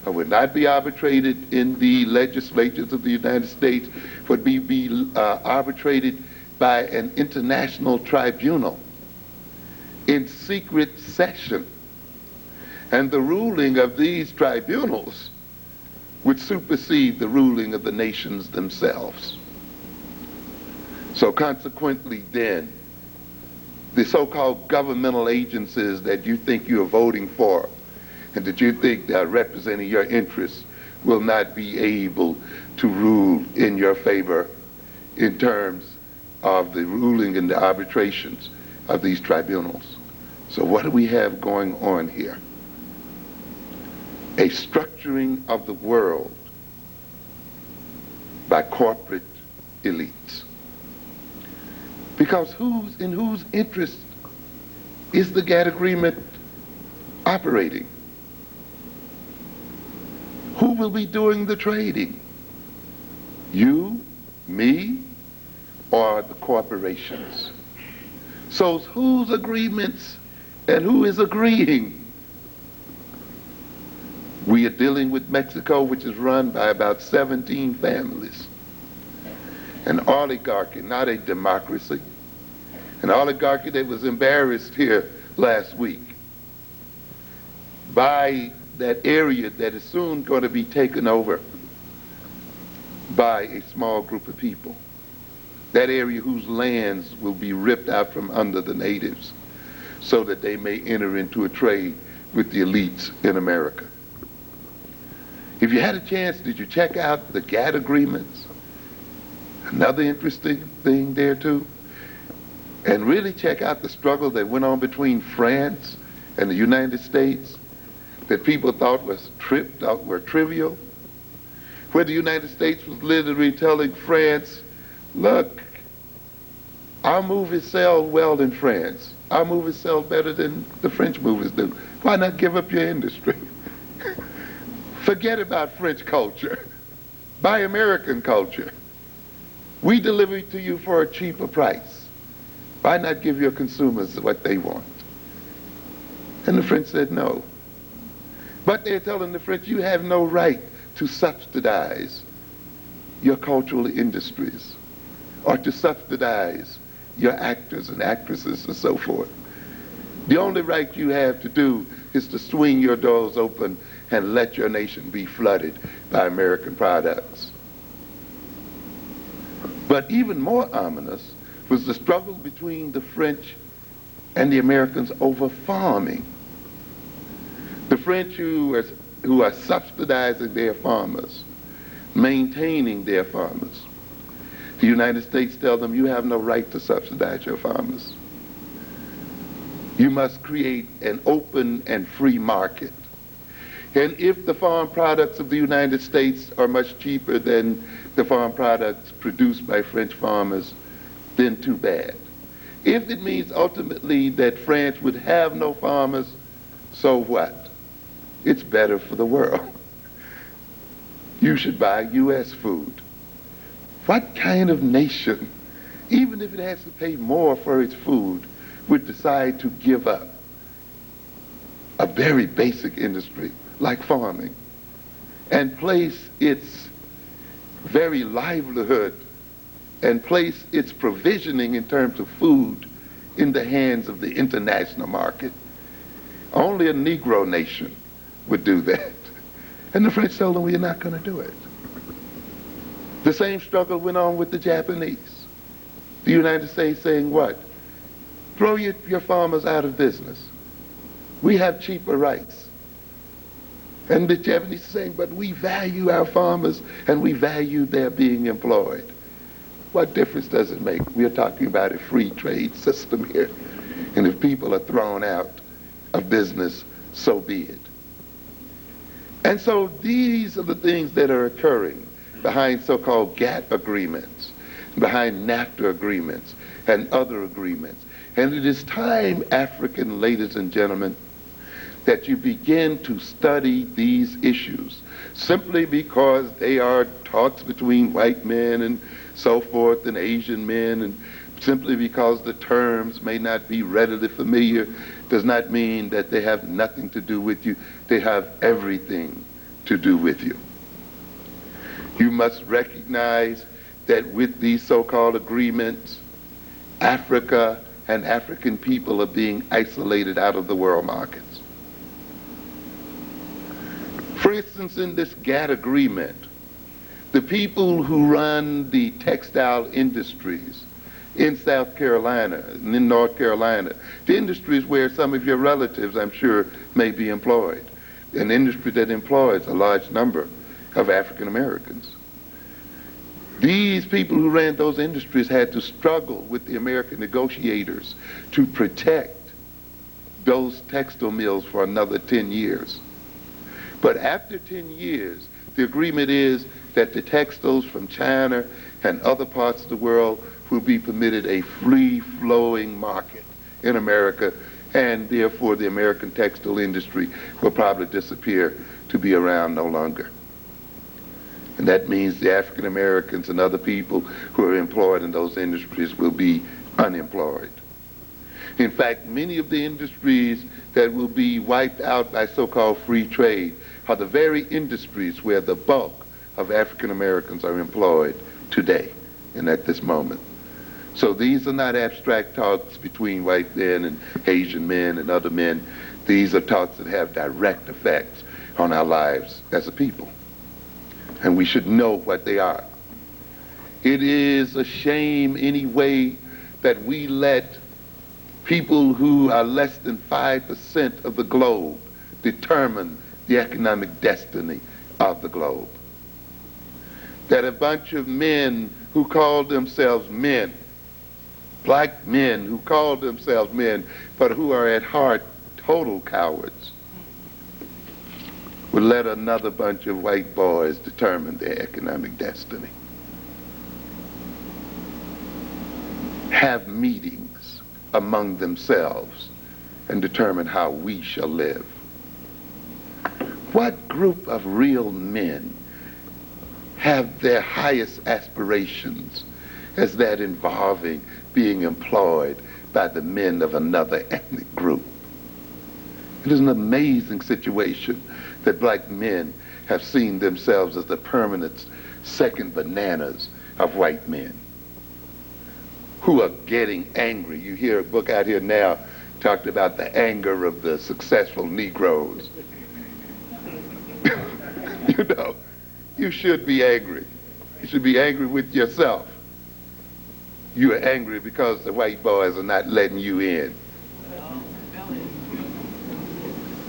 or would not be arbitrated in the legislatures of the United States, would be arbitrated by an international tribunal in secret session. And the ruling of these tribunals would supersede the ruling of the nations themselves. So consequently then, the so-called governmental agencies that you think you're voting for and that you think are representing your interests will not be able to rule in your favor in terms of the ruling and the arbitrations of these tribunals. So what do we have going on here? A structuring of the world by corporate elites. Because in whose interest is the GATT agreement operating? Who will be doing the trading? You, me, or the corporations? So whose agreements and who is agreeing? We are dealing with Mexico, which is run by about 17 families. An oligarchy, not a democracy. An oligarchy that was embarrassed here last week by that area that is soon going to be taken over by a small group of people. That area whose lands will be ripped out from under the natives so that they may enter into a trade with the elites in America. If you had a chance, did you check out the GATT agreements? Another interesting thing there too. And really check out the struggle that went on between France and the United States that people thought were trivial. Where the United States was literally telling France, look, our movies sell well in France. Our movies sell better than the French movies do. Why not give up your industry? Forget about French culture. Buy American culture. We deliver it to you for a cheaper price. Why not give your consumers what they want? And the French said no. But they're telling the French, you have no right to subsidize your cultural industries or to subsidize your actors and actresses and so forth. The only right you have to do is to swing your doors open and let your nation be flooded by American products. But even more ominous was the struggle between the French and the Americans over farming. The French who are subsidizing their farmers, maintaining their farmers. The United States tell them, you have no right to subsidize your farmers. You must create an open and free market. And if the farm products of the United States are much cheaper than the farm products produced by French farmers, then too bad. If it means ultimately that France would have no farmers, so what? It's better for the world. You should buy U.S. food. What kind of nation, even if it has to pay more for its food, would decide to give up a very basic industry like farming and place its very livelihood and place its provisioning in terms of food in the hands of the international market? Only a Negro nation would do that. And the French told them, we're not going to do it. The same struggle went on with the Japanese. The United States saying what? Throw your farmers out of business. We have cheaper rice. And the Japanese are saying, but we value our farmers and we value their being employed. What difference does it make? We are talking about a free trade system here. And if people are thrown out of business, so be it. And so these are the things that are occurring behind so-called GATT agreements, behind NAFTA agreements, and other agreements. And it is time, African ladies and gentlemen, that you begin to study these issues simply because they are talks between white men and so forth and Asian men, and simply because the terms may not be readily familiar does not mean that they have nothing to do with you. They have everything to do with you. You must recognize that with these so-called agreements, Africa and African people are being isolated out of the world markets. For instance, in this GATT agreement, the people who run the textile industries in South Carolina and in North Carolina, the industries where some of your relatives, I'm sure, may be employed, an industry that employs a large number of African Americans. These people who ran those industries had to struggle with the American negotiators to protect those textile mills for another 10 years. But after 10 years, the agreement is that the textiles from China and other parts of the world will be permitted a free-flowing market in America, and therefore the American textile industry will probably disappear to be around no longer. And that means the African Americans and other people who are employed in those industries will be unemployed. In fact, many of the industries that will be wiped out by so-called free trade are the very industries where the bulk of African Americans are employed today and at this moment. So these are not abstract talks between white men and Asian men and other men. These are talks that have direct effects on our lives as a people. And we should know what they are. It is a shame anyway that we let people who are less than 5% of the globe determine the economic destiny of the globe. That a bunch of men who call themselves men, black men who call themselves men, but who are at heart total cowards, would let another bunch of white boys determine their economic destiny. Have meetings among themselves and determine how we shall live. What group of real men have their highest aspirations as that involving being employed by the men of another ethnic group? It is an amazing situation that black men have seen themselves as the permanent second bananas of white men who are getting angry. You hear a book out here now talked about the anger of the successful Negroes. You know, you should be angry. You should be angry with yourself. You are angry because the white boys are not letting you in.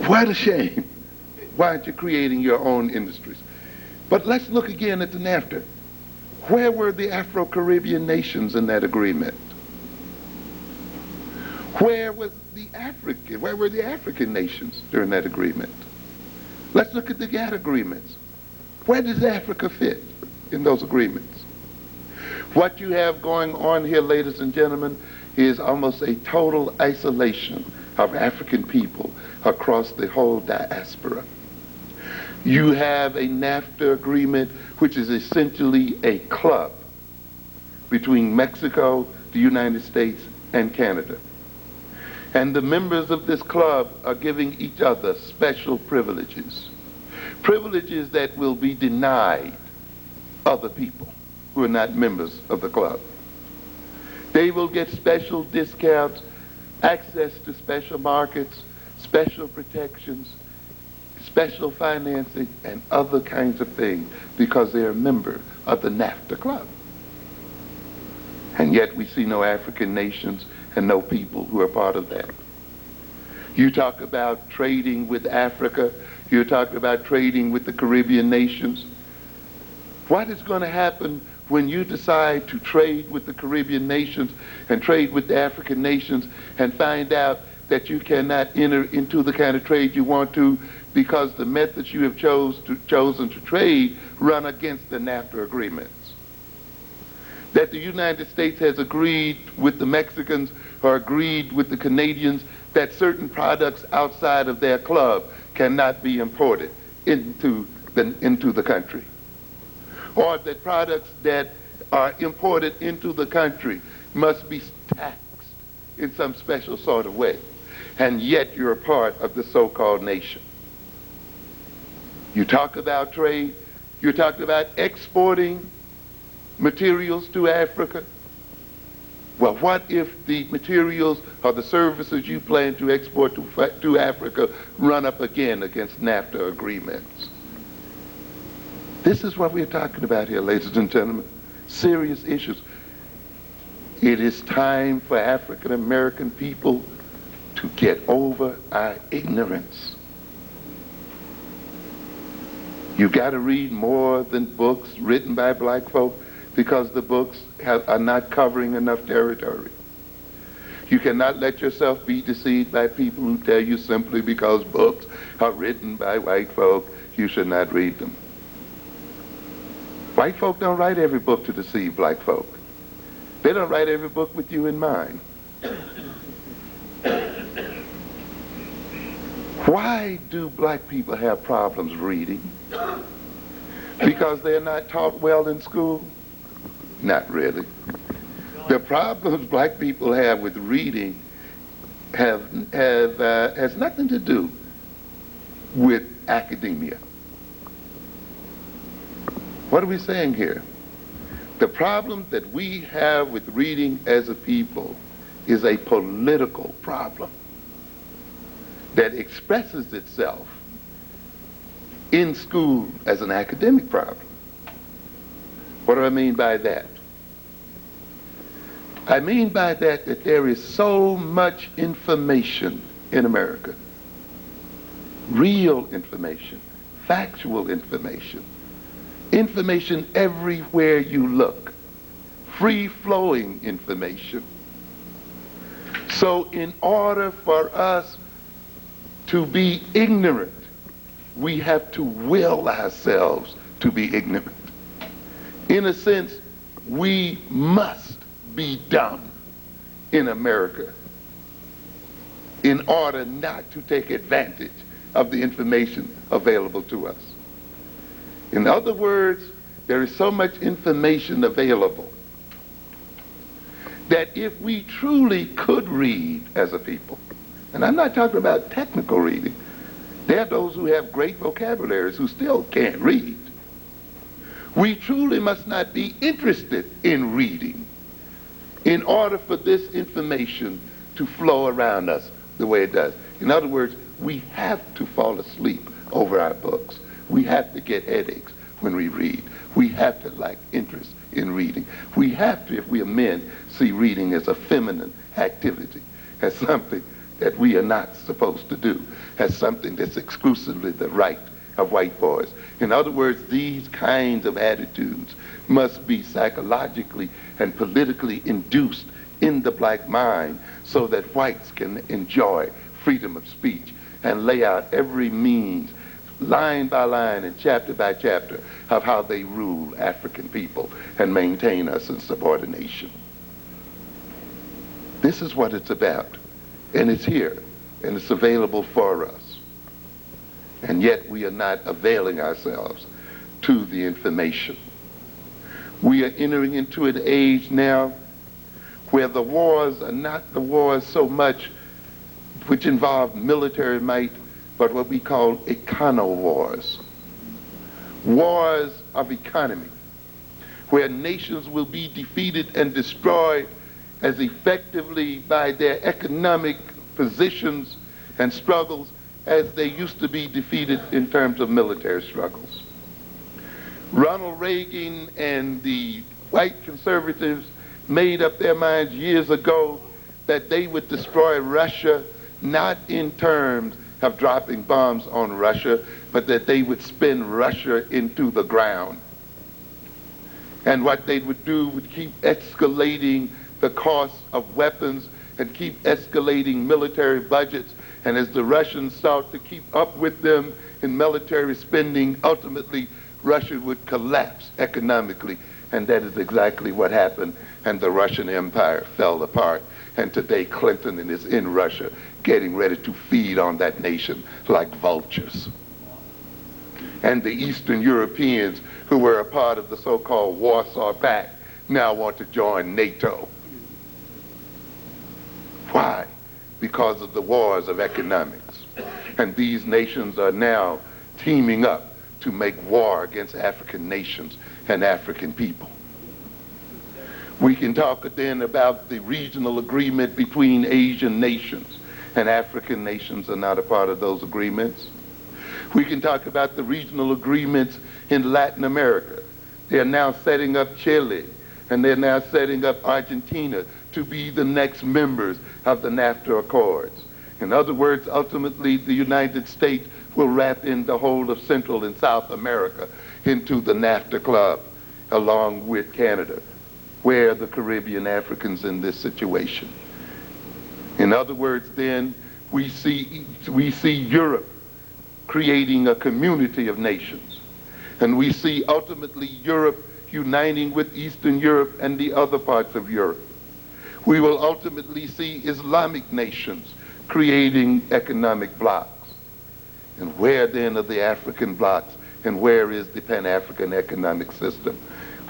What a shame. Why aren't you creating your own industries? But let's look again at the NAFTA. Where were the Afro-Caribbean nations in that agreement? Where was where were the African nations during that agreement? Let's look at the GATT agreements. Where does Africa fit in those agreements? What you have going on here, ladies and gentlemen, is almost a total isolation of African people across the whole diaspora. You have a NAFTA agreement, which is essentially a club between Mexico, the United States, and Canada. And the members of this club are giving each other special privileges. Privileges that will be denied other people who are not members of the club. They will get special discounts, access to special markets, special protections, special financing, and other kinds of things because they are a member of the NAFTA club. And yet we see no African nations and no people who are part of that. You talk about trading with Africa, you talk about trading with the Caribbean nations. What is going to happen when you decide to trade with the Caribbean nations and trade with the African nations and find out that you cannot enter into the kind of trade you want to because the methods you have chosen to trade run against the NAFTA agreements? That the United States has agreed with the Mexicans or agreed with the Canadians that certain products outside of their club cannot be imported into the country. Or that products that are imported into the country must be taxed in some special sort of way. And yet you're a part of the so-called nation. You talk about trade, you talk about exporting materials to Africa. Well, what if the materials or the services you plan to export to Africa run up again against NAFTA agreements? This is what we're talking about here, ladies and gentlemen. Serious issues. It is time for African American people to get over our ignorance. You've got to read more than books written by black folk because the books are not covering enough territory. You cannot let yourself be deceived by people who tell you simply because books are written by white folk, you should not read them. White folk don't write every book to deceive black folk. They don't write every book with you in mind. Why do black people have problems reading? Because they're not taught well in school? Not really. The problems black people have with reading has nothing to do with academia. What are we saying here? The problem that we have with reading as a people is a political problem that expresses itself in school as an academic problem. What do I mean by that? I mean by that there is so much information in America. Real information, factual information, information everywhere you look, free-flowing information. So in order for us to be ignorant, we have to will ourselves to be ignorant. In a sense, we must be dumb in America in order not to take advantage of the information available to us. In other words, there is so much information available that if we truly could read as a people, and I'm not talking about technical reading, there are those who have great vocabularies who still can't read. We truly must not be interested in reading in order for this information to flow around us the way it does. In other words, we have to fall asleep over our books. We have to get headaches when we read. We have to lack interest in reading. We have to, if we are men, see reading as a feminine activity, as something that we are not supposed to do, as something that's exclusively the right of white boys. In other words, these kinds of attitudes must be psychologically and politically induced in the black mind so that whites can enjoy freedom of speech and lay out every means, line by line and chapter by chapter, of how they rule African people and maintain us in subordination. This is what it's about, and it's here, and it's available for us. And yet we are not availing ourselves to the information. We are entering into an age now where the wars are not the wars so much which involve military might, but what we call econo-wars. Wars of economy, where nations will be defeated and destroyed as effectively by their economic positions and struggles as they used to be defeated in terms of military struggles. Ronald Reagan and the white conservatives made up their minds years ago that they would destroy Russia, not in terms of dropping bombs on Russia, but that they would spin Russia into the ground. And what they would do would keep escalating the cost of weapons and keep escalating military budgets. And as the Russians sought to keep up with them in military spending, ultimately Russia would collapse economically. And that is exactly what happened, and the Russian Empire fell apart. And today Clinton is in Russia getting ready to feed on that nation like vultures. And the Eastern Europeans who were a part of the so-called Warsaw Pact now want to join NATO. Why? Because of the wars of economics. And these nations are now teaming up to make war against African nations and African people. We can talk then about the regional agreement between Asian nations, and African nations are not a part of those agreements. We can talk about the regional agreements in Latin America. They are now setting up Chile, and they're now setting up Argentina to be the next members of the NAFTA Accords. In other words, ultimately the United States will wrap in the whole of Central and South America into the NAFTA club, along with Canada. Where are the Caribbean Africans in this situation? In other words, then, we see Europe creating a community of nations. And we see ultimately Europe uniting with Eastern Europe and the other parts of Europe. We will ultimately see Islamic nations creating economic blocks. And where then are the African blocks, and where is the Pan-African economic system?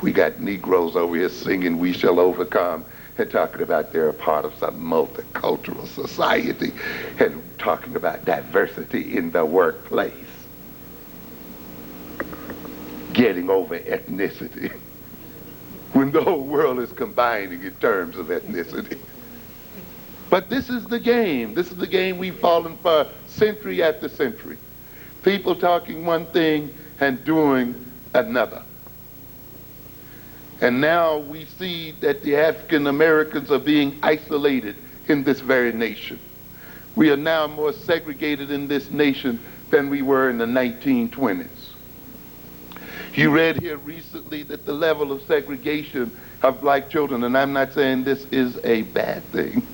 We got Negroes over here singing "We Shall Overcome" and talking about they're a part of some multicultural society, and talking about diversity in the workplace. Getting over ethnicity when the whole world is combining in terms of ethnicity. But this is the game. This is the game we've fallen for century after century. People talking one thing and doing another. And now we see that the African Americans are being isolated in this very nation. We are now more segregated in this nation than we were in the 1920s. You read here recently that the level of segregation of black children, and I'm not saying this is a bad thing,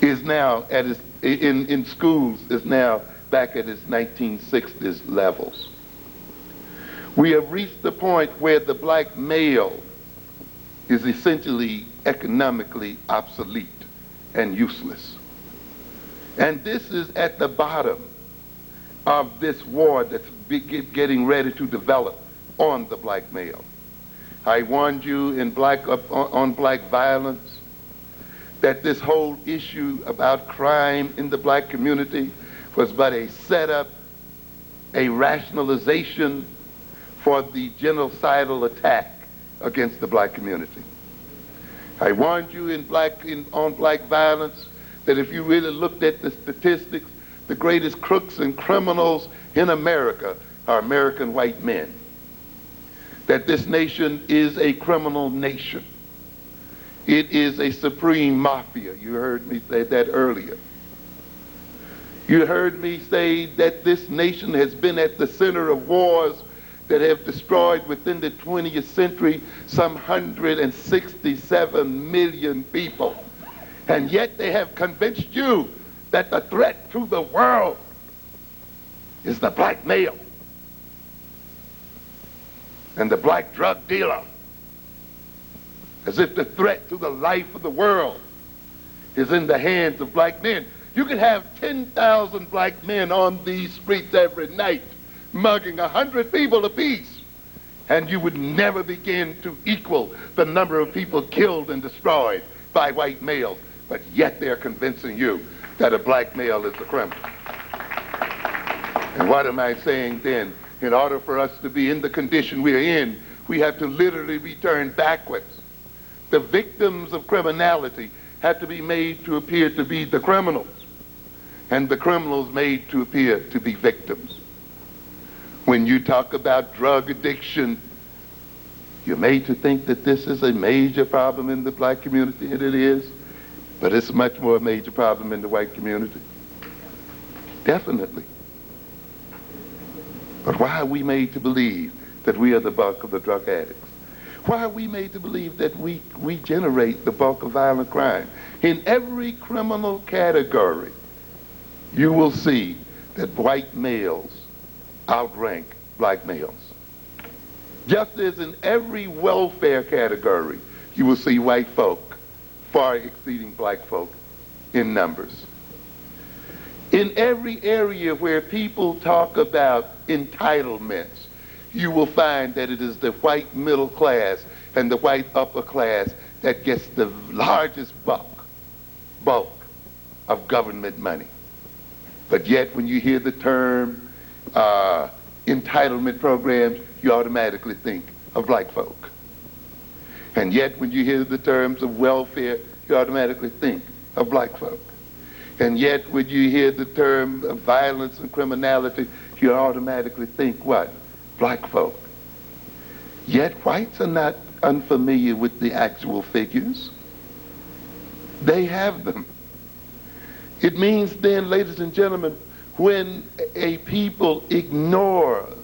is now at its, in schools, is now back at its 1960s levels. We have reached the point where the black male is essentially economically obsolete and useless. And this is at the bottom of this war that's getting ready to develop on the black male. I warned you in on black violence that this whole issue about crime in the black community was but a setup, a rationalization for the genocidal attack against the black community. I warned you on black violence that if you really looked at the statistics, the greatest crooks and criminals in America are American white men. That this nation is a criminal nation. It is a supreme mafia. You heard me say that earlier. You heard me say that this nation has been at the center of wars that have destroyed within the 20th century some 167 million people. And yet they have convinced you that the threat to the world is the black male and the black drug dealer, as if the threat to the life of the world is in the hands of black men. You could have 10,000 black men on these streets every night, mugging 100 people apiece, and you would never begin to equal the number of people killed and destroyed by white males. But yet they're convincing you that a black male is a criminal. And what am I saying then? In order for us to be in the condition we're in, we have to literally return backwards. The victims of criminality have to be made to appear to be the criminals, and the criminals made to appear to be victims. When you talk about drug addiction, you're made to think that this is a major problem in the black community, and it is, but it's much more a major problem in the white community. Definitely. But why are we made to believe that we are the bulk of the drug addicts? Why are we made to believe that we generate the bulk of violent crime? In every criminal category, you will see that white males outrank black males. Just as in every welfare category, you will see white folk far exceeding black folk in numbers. In every area where people talk about entitlements, you will find that it is the white middle class and the white upper class that gets the largest bulk of government money. But yet when you hear the term entitlement programs, you automatically think of black folk. And yet when you hear the terms of welfare, you automatically think of black folk. And yet when you hear the term of violence and criminality, you automatically think what? Black folk. Yet whites are not unfamiliar with the actual figures. They have them. It means then, ladies and gentlemen, when a people ignores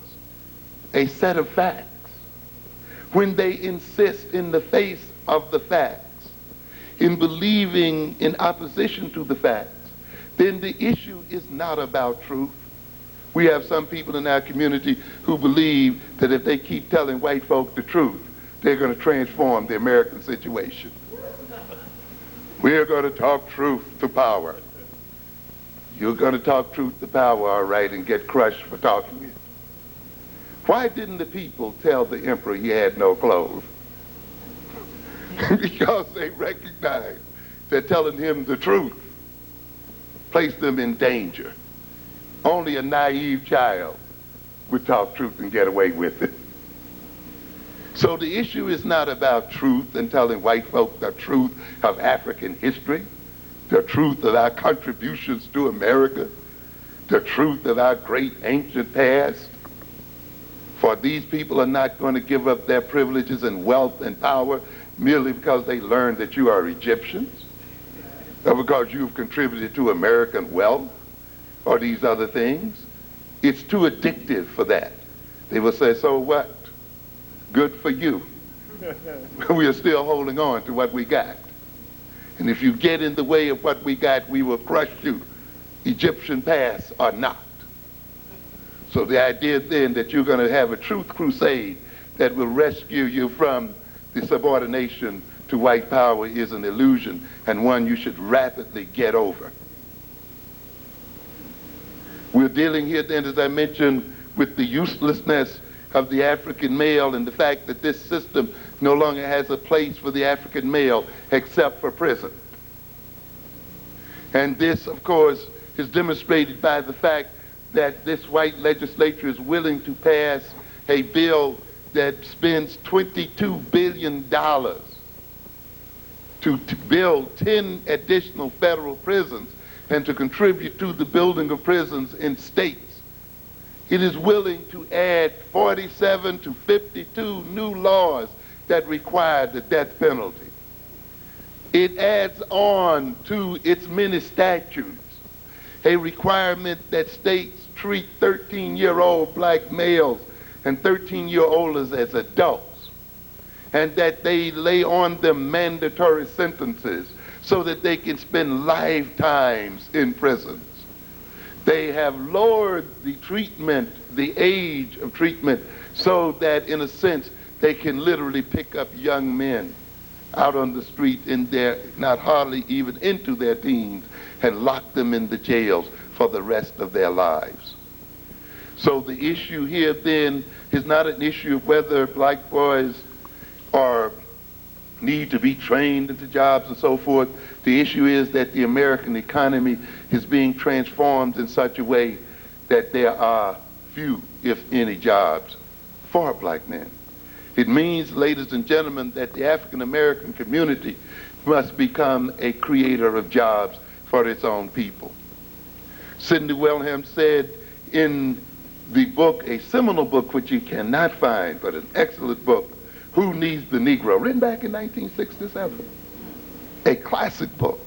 a set of facts, when they insist in the face of the facts, in believing in opposition to the facts, then the issue is not about truth. We have some people in our community who believe that if they keep telling white folk the truth, they're going to transform the American situation. We're going to talk truth to power. You're going to talk truth to power, all right, and get crushed for talking it. Why didn't the people tell the emperor he had no clothes? Because they recognized that telling him the truth placed them in danger. Only a naive child would talk truth and get away with it. So the issue is not about truth and telling white folk the truth of African history, the truth of our contributions to America, the truth of our great ancient past. For these people are not going to give up their privileges and wealth and power merely because they learned that you are Egyptians, or because you've contributed to American wealth, or these other things. It's too addictive for that. They will say, so what? Good for you. We are still holding on to what we got. And if you get in the way of what we got, we will crush you, Egyptian past or not. So the idea then that you're going to have a truth crusade that will rescue you from the subordination to white power is an illusion, and one you should rapidly get over. We're dealing here then, as I mentioned, with the uselessness of the African male and the fact that this system no longer has a place for the African male except for prison. And this, of course, is demonstrated by the fact that this white legislature is willing to pass a bill that spends $22 billion to build 10 additional federal prisons and to contribute to the building of prisons in states. It is willing to add 47 to 52 new laws that require the death penalty. It adds on to its many statutes a requirement that states treat 13-year-old black males and 13-year-olds as adults, and that they lay on them mandatory sentences so that they can spend lifetimes in prisons. They have lowered the treatment, the age of treatment, so that in a sense they can literally pick up young men out on the street in their, not hardly even into their teens, and lock them in the jails for the rest of their lives. So the issue here then is not an issue of whether black boys need to be trained into jobs and so forth. The issue is that the American economy is being transformed in such a way that there are few, if any, jobs for black men. It means, ladies and gentlemen, that the African American community must become a creator of jobs for its own people. Sidney Wilhelm said in the book, a seminal book which you cannot find, but an excellent book, Who Needs the Negro, written back in 1967, a classic book.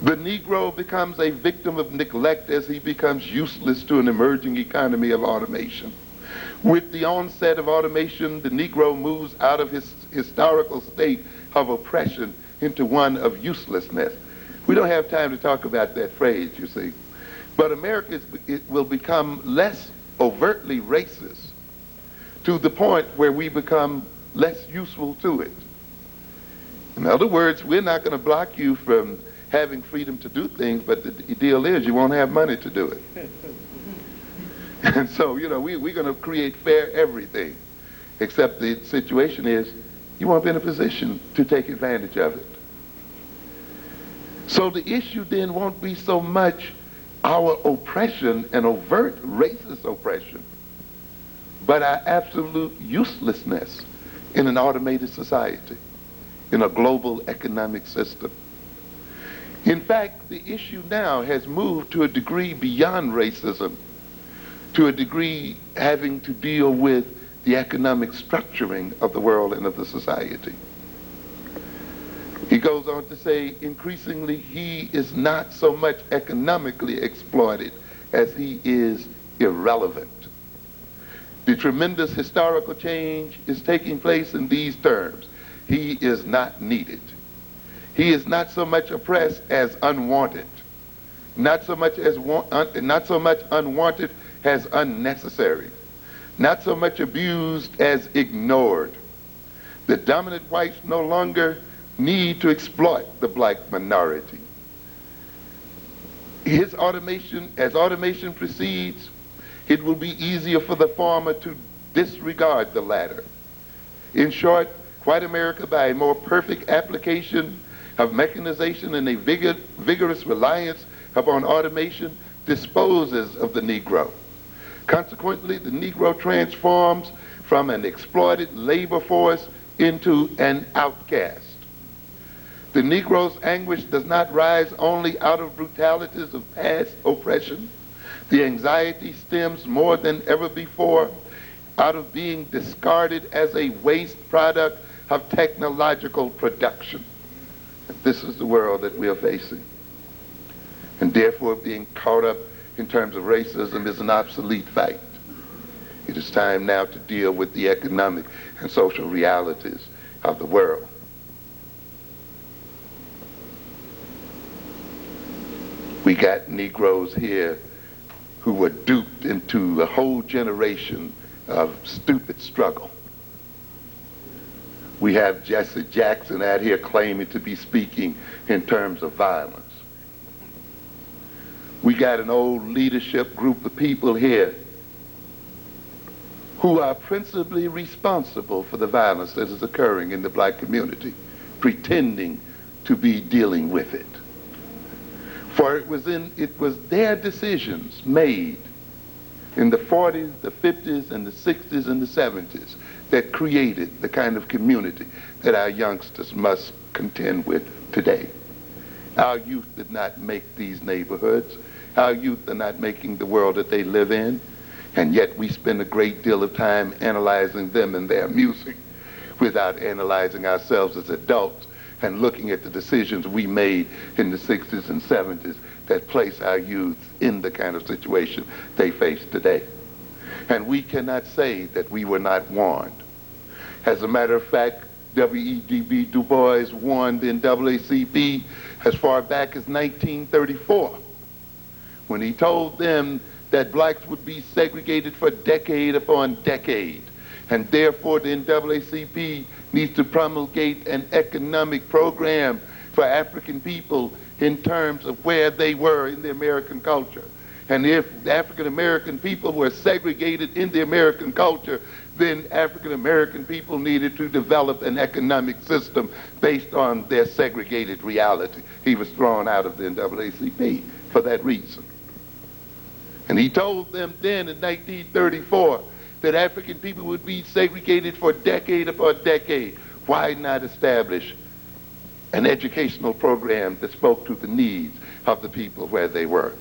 The Negro becomes a victim of neglect as he becomes useless to an emerging economy of automation. With the onset of automation, the Negro moves out of his historical state of oppression into one of uselessness. We don't have time to talk about that phrase, you see. But America will become less overtly racist to the point where we become less useful to it. In other words, we're not going to block you from having freedom to do things, but the deal is you won't have money to do it. And so, you know, we're going to create fair everything, except the situation is you won't be in a position to take advantage of it. So the issue then won't be so much our oppression and overt racist oppression, but our absolute uselessness in an automated society, in a global economic system. In fact, the issue now has moved to a degree beyond racism, to a degree having to deal with the economic structuring of the world and of the society. He goes on to say, increasingly, he is not so much economically exploited as he is irrelevant. The tremendous historical change is taking place in these terms. He is not needed. He is not so much oppressed as unwanted. Not so much unwanted as unnecessary. Not so much abused as ignored. The dominant whites no longer need to exploit the black minority. As automation proceeds, it will be easier for the former to disregard the latter. In short, white America, by a more perfect application of mechanization and a vigorous reliance upon automation, disposes of the Negro. Consequently, the Negro transforms from an exploited labor force into an outcast. The Negro's anguish does not rise only out of brutalities of past oppression. The anxiety stems more than ever before out of being discarded as a waste product of technological production. This is the world that we are facing. And therefore, being caught up in terms of racism is an obsolete fight. It is time now to deal with the economic and social realities of the world. We got Negroes here who were duped into a whole generation of stupid struggle. We have Jesse Jackson out here claiming to be speaking in terms of violence. We got an old leadership group of people here who are principally responsible for the violence that is occurring in the black community, pretending to be dealing with it. For it was their decisions made in the 40s, the 50s, and the 60s, and the 70s that created the kind of community that our youngsters must contend with today. Our youth did not make these neighborhoods. Our youth are not making the world that they live in, and yet we spend a great deal of time analyzing them and their music without analyzing ourselves as adults and looking at the decisions we made in the 60s and 70s that place our youth in the kind of situation they face today. And we cannot say that we were not warned. As a matter of fact, W.E.B. Du Bois warned the NAACP as far back as 1934, when he told them that blacks would be segregated for decade upon decade, and therefore the NAACP needs to promulgate an economic program for African people in terms of where they were in the American culture. And if African American people were segregated in the American culture, then African American people needed to develop an economic system based on their segregated reality. He was thrown out of the NAACP for that reason. And he told them then in 1934 that African people would be segregated for decade upon decade. Why not establish an educational program that spoke to the needs of the people where they were?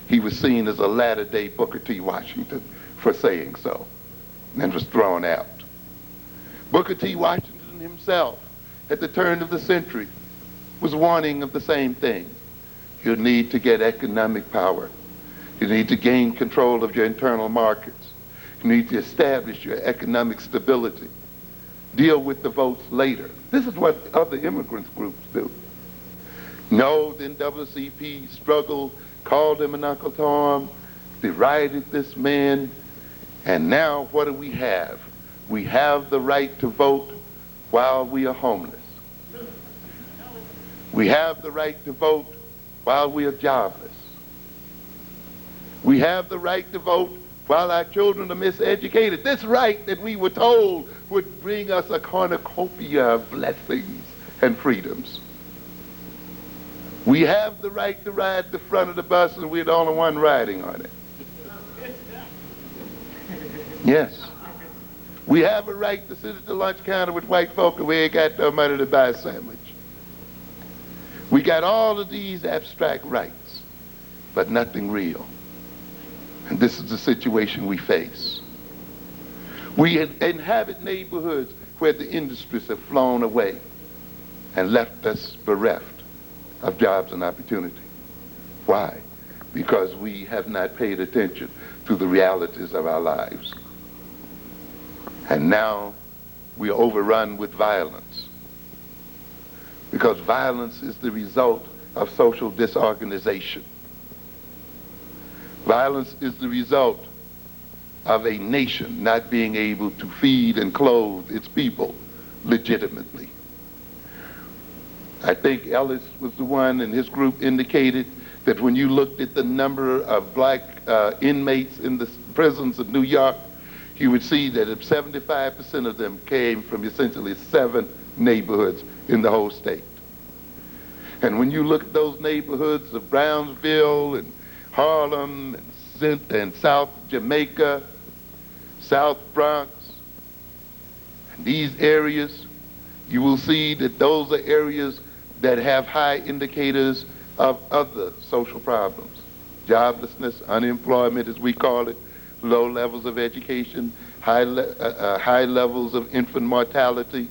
He was seen as a latter-day Booker T. Washington for saying so, and was thrown out. Booker T. Washington himself, at the turn of the century, was warning of the same thing. You need to get economic power. You need to gain control of your internal markets. You need to establish your economic stability. Deal with the votes later. This is what other immigrants groups do. No, the NAACP struggled, called him an Uncle Tom, derided this man, and now what do we have? We have the right to vote while we are homeless. We have the right to vote while we are jobless. We have the right to vote while our children are miseducated. This right that we were told would bring us a cornucopia of blessings and freedoms. We have the right to ride the front of the bus, and we're the only one riding on it. Yes. We have a right to sit at the lunch counter with white folk, and we ain't got no money to buy a sandwich. We got all of these abstract rights, but nothing real. And this is the situation we face. We inhabit neighborhoods where the industries have flown away and left us bereft of jobs and opportunity. Why? Because we have not paid attention to the realities of our lives. And now we are overrun with violence. Because violence is the result of social disorganization. Violence is the result of a nation not being able to feed and clothe its people legitimately. I think Ellis was the one, and his group indicated that when you looked at the number of black inmates in the prisons of New York, you would see that 75% of them came from essentially 7 neighborhoods in the whole state. And when you look at those neighborhoods of Brownsville and Harlem and South Jamaica, South Bronx, and these areas, you will see that those are areas that have high indicators of other social problems. Joblessness, unemployment as we call it, low levels of education, high levels of infant mortality,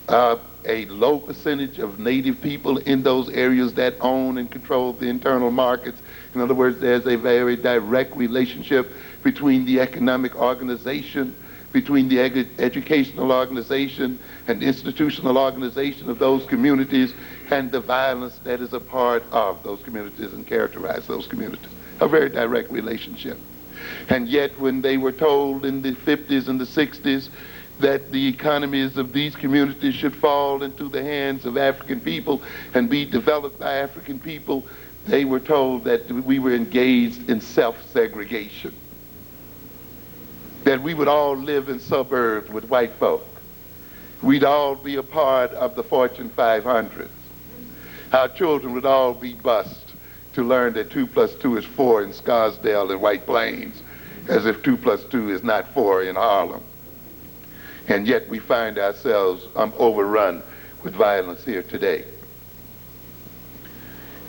a low percentage of native people in those areas that own and control the internal markets. In other words, there's a very direct relationship between the economic organization, between the educational organization and institutional organization of those communities, and the violence that is a part of those communities and characterize those communities. A very direct relationship. And yet when they were told in the 50s and the 60s that the economies of these communities should fall into the hands of African people and be developed by African people, they were told that we were engaged in self-segregation, that we would all live in suburbs with white folk. We'd all be a part of the Fortune 500. Our children would all be bused to learn that 2 + 2 is 4 in Scarsdale and White Plains, as if 2 + 2 is not 4 in Harlem. And yet we find ourselves overrun with violence here today.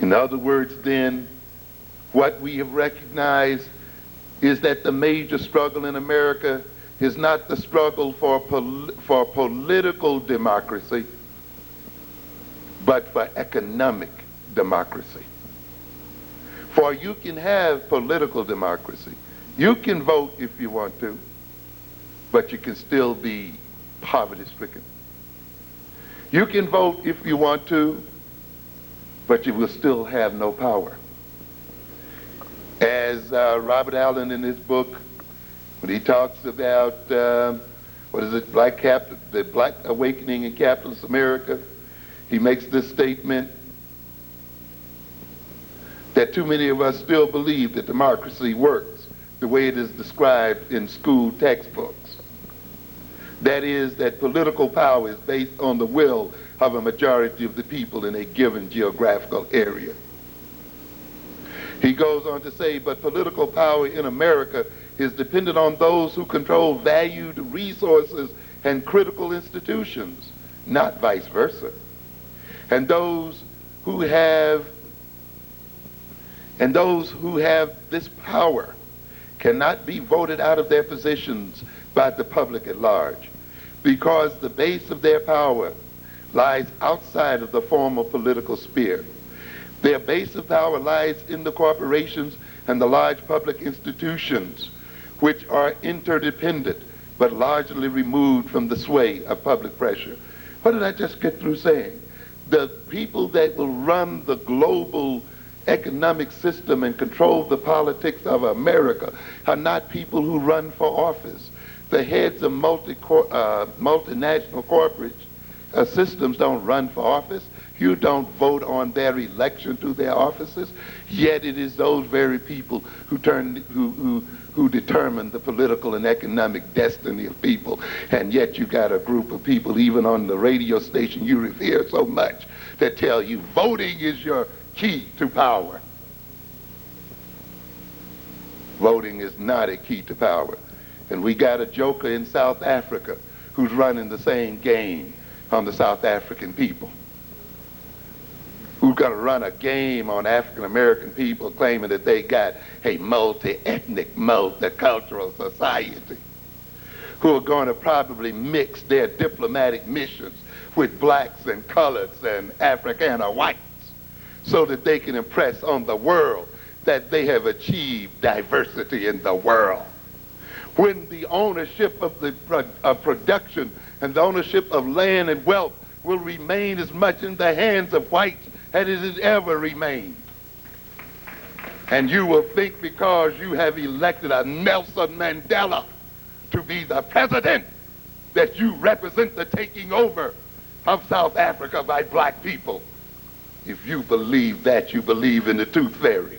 In other words, then, what we have recognized is that the major struggle in America is not the struggle for political democracy, but for economic democracy. For you can have political democracy, You can vote if you want to, but you can still be poverty-stricken. You can vote if you want to, but you will still have no power. As Robert Allen in his book, when he talks about, the Black Awakening in Capitalist America, he makes this statement that too many of us still believe that democracy works the way it is described in school textbooks. That is, that political power is based on the will of a majority of the people in a given geographical area. He goes on to say, but political power in America is dependent on those who control valued resources and critical institutions, not vice versa. And those who have this power cannot be voted out of their positions by the public at large, because the base of their power lies outside of the formal political sphere. Their base of power lies in the corporations and the large public institutions, which are interdependent but largely removed from the sway of public pressure. What did I just get through saying? The people that will run the global economic system and control the politics of America are not people who run for office. The heads of multinational corporate systems don't run for office. You don't vote on their election to their offices, yet it is those very people who determine the political and economic destiny of people. And yet you got a group of people, even on the radio station you revere so much, that tell you voting is your key to power. Voting is not a key to power. And we got a joker in South Africa who's running the same game on the South African people, who's going to run a game on African American people, claiming that they got a multi-ethnic, multicultural society, who are going to probably mix their diplomatic missions with blacks and coloreds and Afrikaner whites, so that they can impress on the world that they have achieved diversity in the world. When the ownership of production and the ownership of land and wealth will remain as much in the hands of whites as it has ever remained. And you will think because you have elected a Nelson Mandela to be the president that you represent the taking over of South Africa by black people. If you believe that, you believe in the tooth fairy.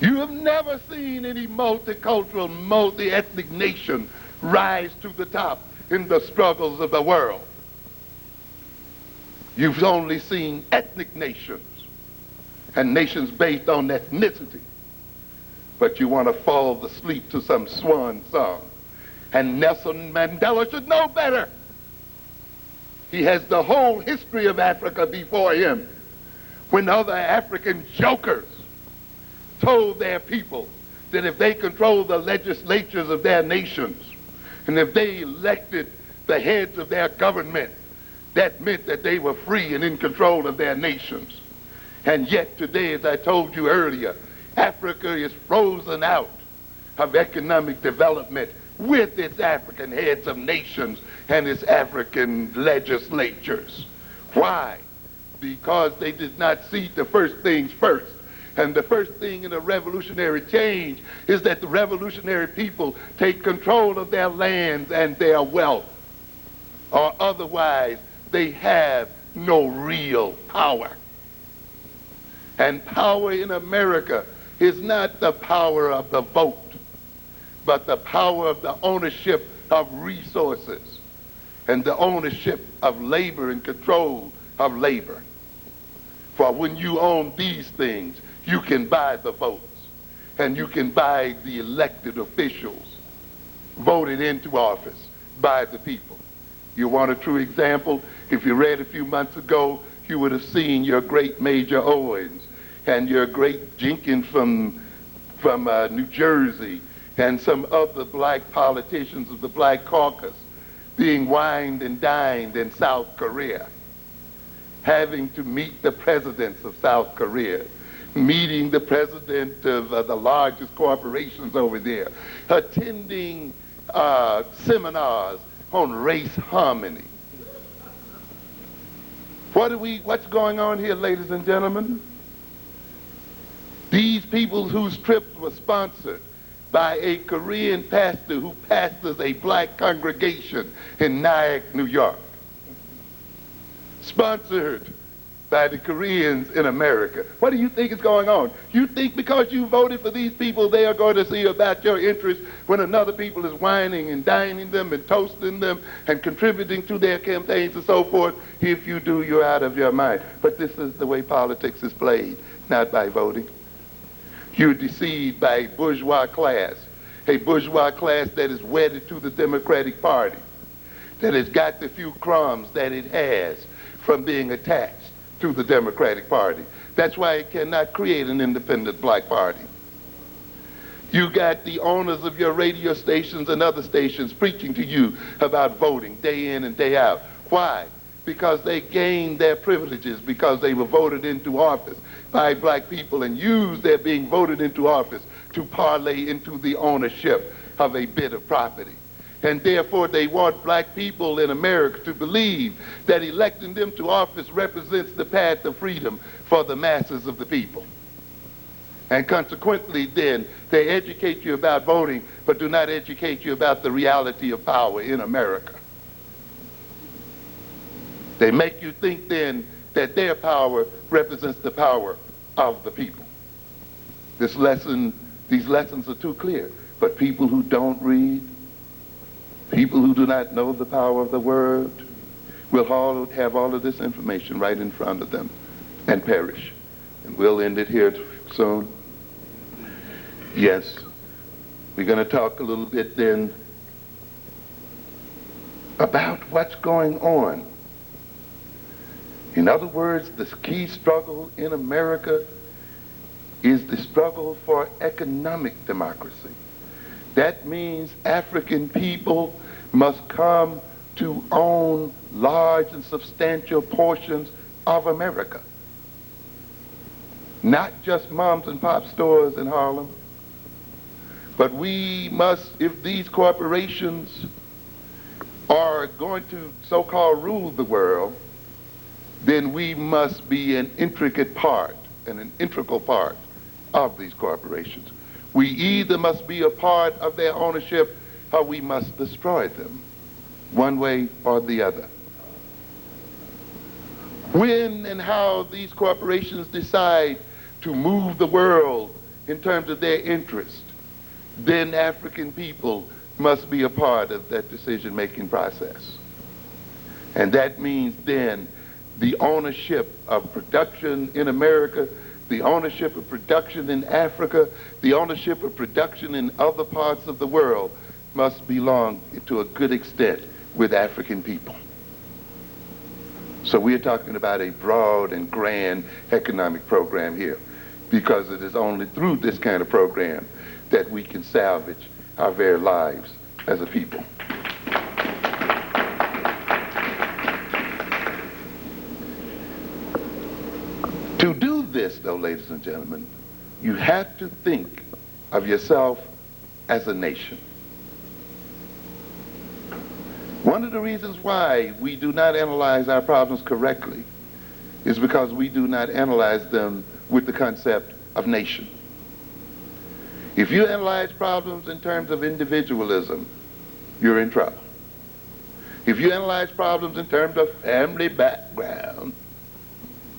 You have never seen any multicultural, multi-ethnic nation rise to the top in the struggles of the world. You've only seen ethnic nations and nations based on ethnicity. But you want to fall asleep to some swan song. And Nelson Mandela should know better. He has the whole history of Africa before him, when other African jokers told their people that if they controlled the legislatures of their nations, and if they elected the heads of their government, that meant that they were free and in control of their nations. And yet today, as I told you earlier, Africa is frozen out of economic development with its African heads of nations and its African legislatures. Why? Because they did not see the first things first. And the first thing in a revolutionary change is that the revolutionary people take control of their lands and their wealth, or otherwise they have no real power. And power in America is not the power of the vote, but the power of the ownership of resources and the ownership of labor and control of labor. For when you own these things, you can buy the votes and you can buy the elected officials voted into office by the people. You want a true example? If you read a few months ago, you would have seen your great Major Owens and your great Jenkins from New Jersey and some other black politicians of the Black Caucus being wined and dined in South Korea, having to meet the presidents of South Korea, meeting the president of the largest corporations over there, attending seminars on race harmony. What's going on here, ladies and gentlemen? These people whose trips were sponsored by a Korean pastor who pastors a black congregation in Nyack, New York. Sponsored by the Koreans in America. What do you think is going on? You think because you voted for these people, they are going to see about your interests when another people is whining and dining them and toasting them and contributing to their campaigns and so forth? If you do, you're out of your mind. But this is the way politics is played, not by voting. You're deceived by a bourgeois class that is wedded to the Democratic Party, that has got the few crumbs that it has from being attached to the Democratic Party. That's why it cannot create an independent black party. You got the owners of your radio stations and other stations preaching to you about voting day in and day out. Why? Because they gained their privileges, because they were voted into office by black people and used their being voted into office to parlay into the ownership of a bit of property. And therefore they want black people in America to believe that electing them to office represents the path of freedom for the masses of the people. And consequently then, they educate you about voting, but do not educate you about the reality of power in America. They make you think then that their power represents the power of the people. These lessons are too clear. But people who don't read, people who do not know the power of the word, will have all of this information right in front of them and perish. And we'll end it here soon. Yes, we're going to talk a little bit then about what's going on. In other words, the key struggle in America is the struggle for economic democracy. That means African people must come to own large and substantial portions of America. Not just moms and pop stores in Harlem, but we must, if these corporations are going to so-called rule the world, then we must be an intricate part and an integral part of these corporations. We either must be a part of their ownership or we must destroy them, one way or the other. When and how these corporations decide to move the world in terms of their interest, then African people must be a part of that decision-making process. And that means then the ownership of production in America, the ownership of production in Africa, the ownership of production in other parts of the world must belong to a good extent with African people. So we're talking about a broad and grand economic program here, because it is only through this kind of program that we can salvage our very lives as a people. To do this, though, ladies and gentlemen, you have to think of yourself as a nation. One of the reasons why we do not analyze our problems correctly is because we do not analyze them with the concept of nation. If you analyze problems in terms of individualism, you're in trouble. If you analyze problems in terms of family background,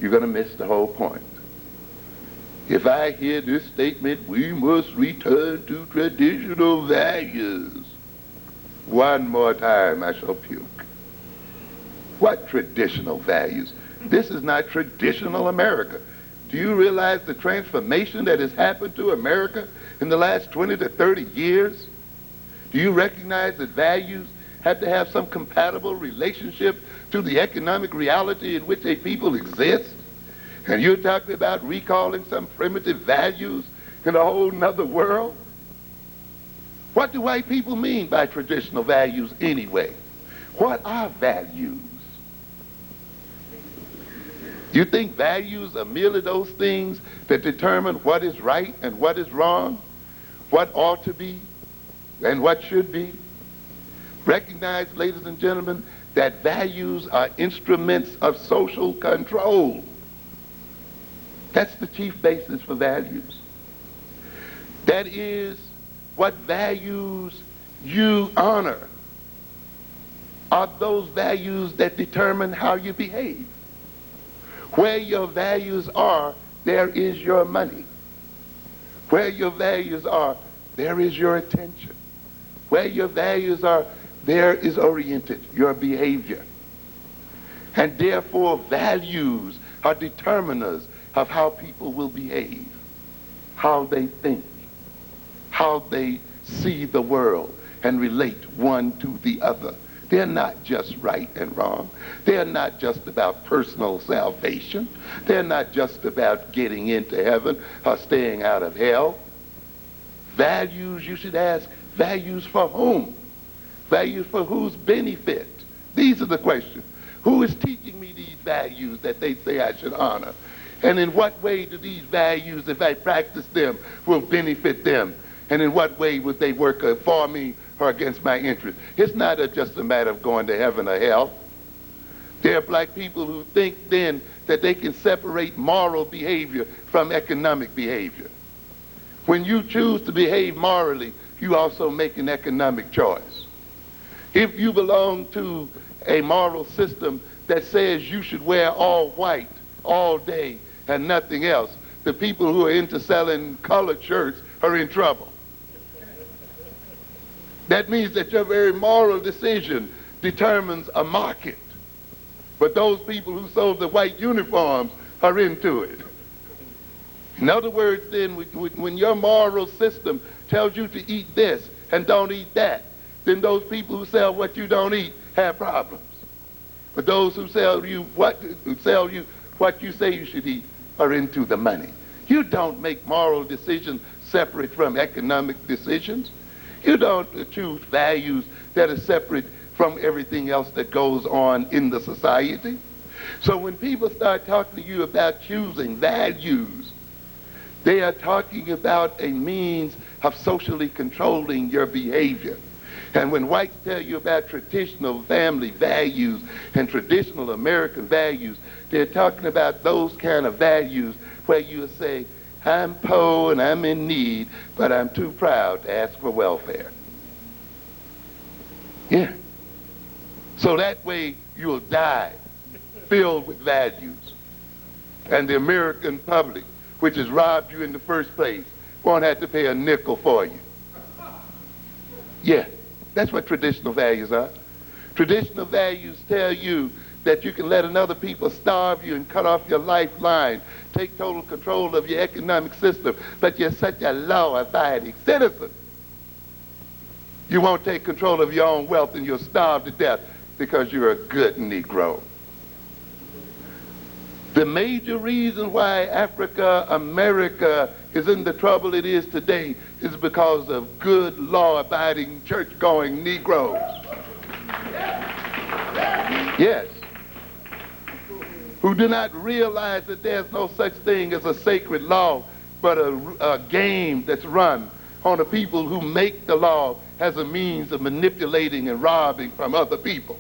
you're going to miss the whole point. If I hear this statement, we must return to traditional values, one more time I shall puke. What traditional values? This is not traditional America. Do you realize the transformation that has happened to America in the last 20 to 30 years? Do you recognize that values have to have some compatible relationship to the economic reality in which a people exist? And you're talking about recalling some primitive values in a whole nother world? What do white people mean by traditional values anyway? What are values? You think values are merely those things that determine what is right and what is wrong, what ought to be and what should be? Recognize, ladies and gentlemen, that values are instruments of social control. That's the chief basis for values. That is, what values you honor are those values that determine how you behave. Where your values are, there is your money. Where your values are, there is your attention. Where your values are, there is oriented your behavior. And therefore, values are determiners of how people will behave, how they think, how they see the world and relate one to the other. They're not just right and wrong. They're not just about personal salvation. They're not just about getting into heaven or staying out of hell. Values, you should ask, values for whom? Values for whose benefit? These are the questions. Who is teaching me these values that they say I should honor? And in what way do these values, if I practice them, will benefit them? And in what way would they work for me or against my interest? It's not just a matter of going to heaven or hell. There are black people who think then that they can separate moral behavior from economic behavior. When you choose to behave morally, you also make an economic choice. If you belong to a moral system that says you should wear all white all day and nothing else, the people who are into selling colored shirts are in trouble. That means that your very moral decision determines a market. But those people who sold the white uniforms are into it. In other words, then, when your moral system tells you to eat this and don't eat that, then those people who sell what you don't eat have problems. But those who sell you what you say you should eat are into the money. You don't make moral decisions separate from economic decisions. You don't choose values that are separate from everything else that goes on in the society. So when people start talking to you about choosing values, they are talking about a means of socially controlling your behavior. And when whites tell you about traditional family values and traditional American values, they're talking about those kind of values where you say, I'm poor and I'm in need, but I'm too proud to ask for welfare. Yeah. So that way you'll die filled with values. And the American public, which has robbed you in the first place, won't have to pay a nickel for you. Yeah, that's what traditional values are. Traditional values tell you that you can let another people starve you and cut off your lifeline, take total control of your economic system, but you're such a law-abiding citizen. You won't take control of your own wealth and you'll starve to death because you're a good Negro. The major reason why Africa, America is in the trouble it is today is because of good, law-abiding, church-going Negroes. Yes. Who do not realize that there's no such thing as a sacred law, but a game that's run on the people who make the law as a means of manipulating and robbing from other people.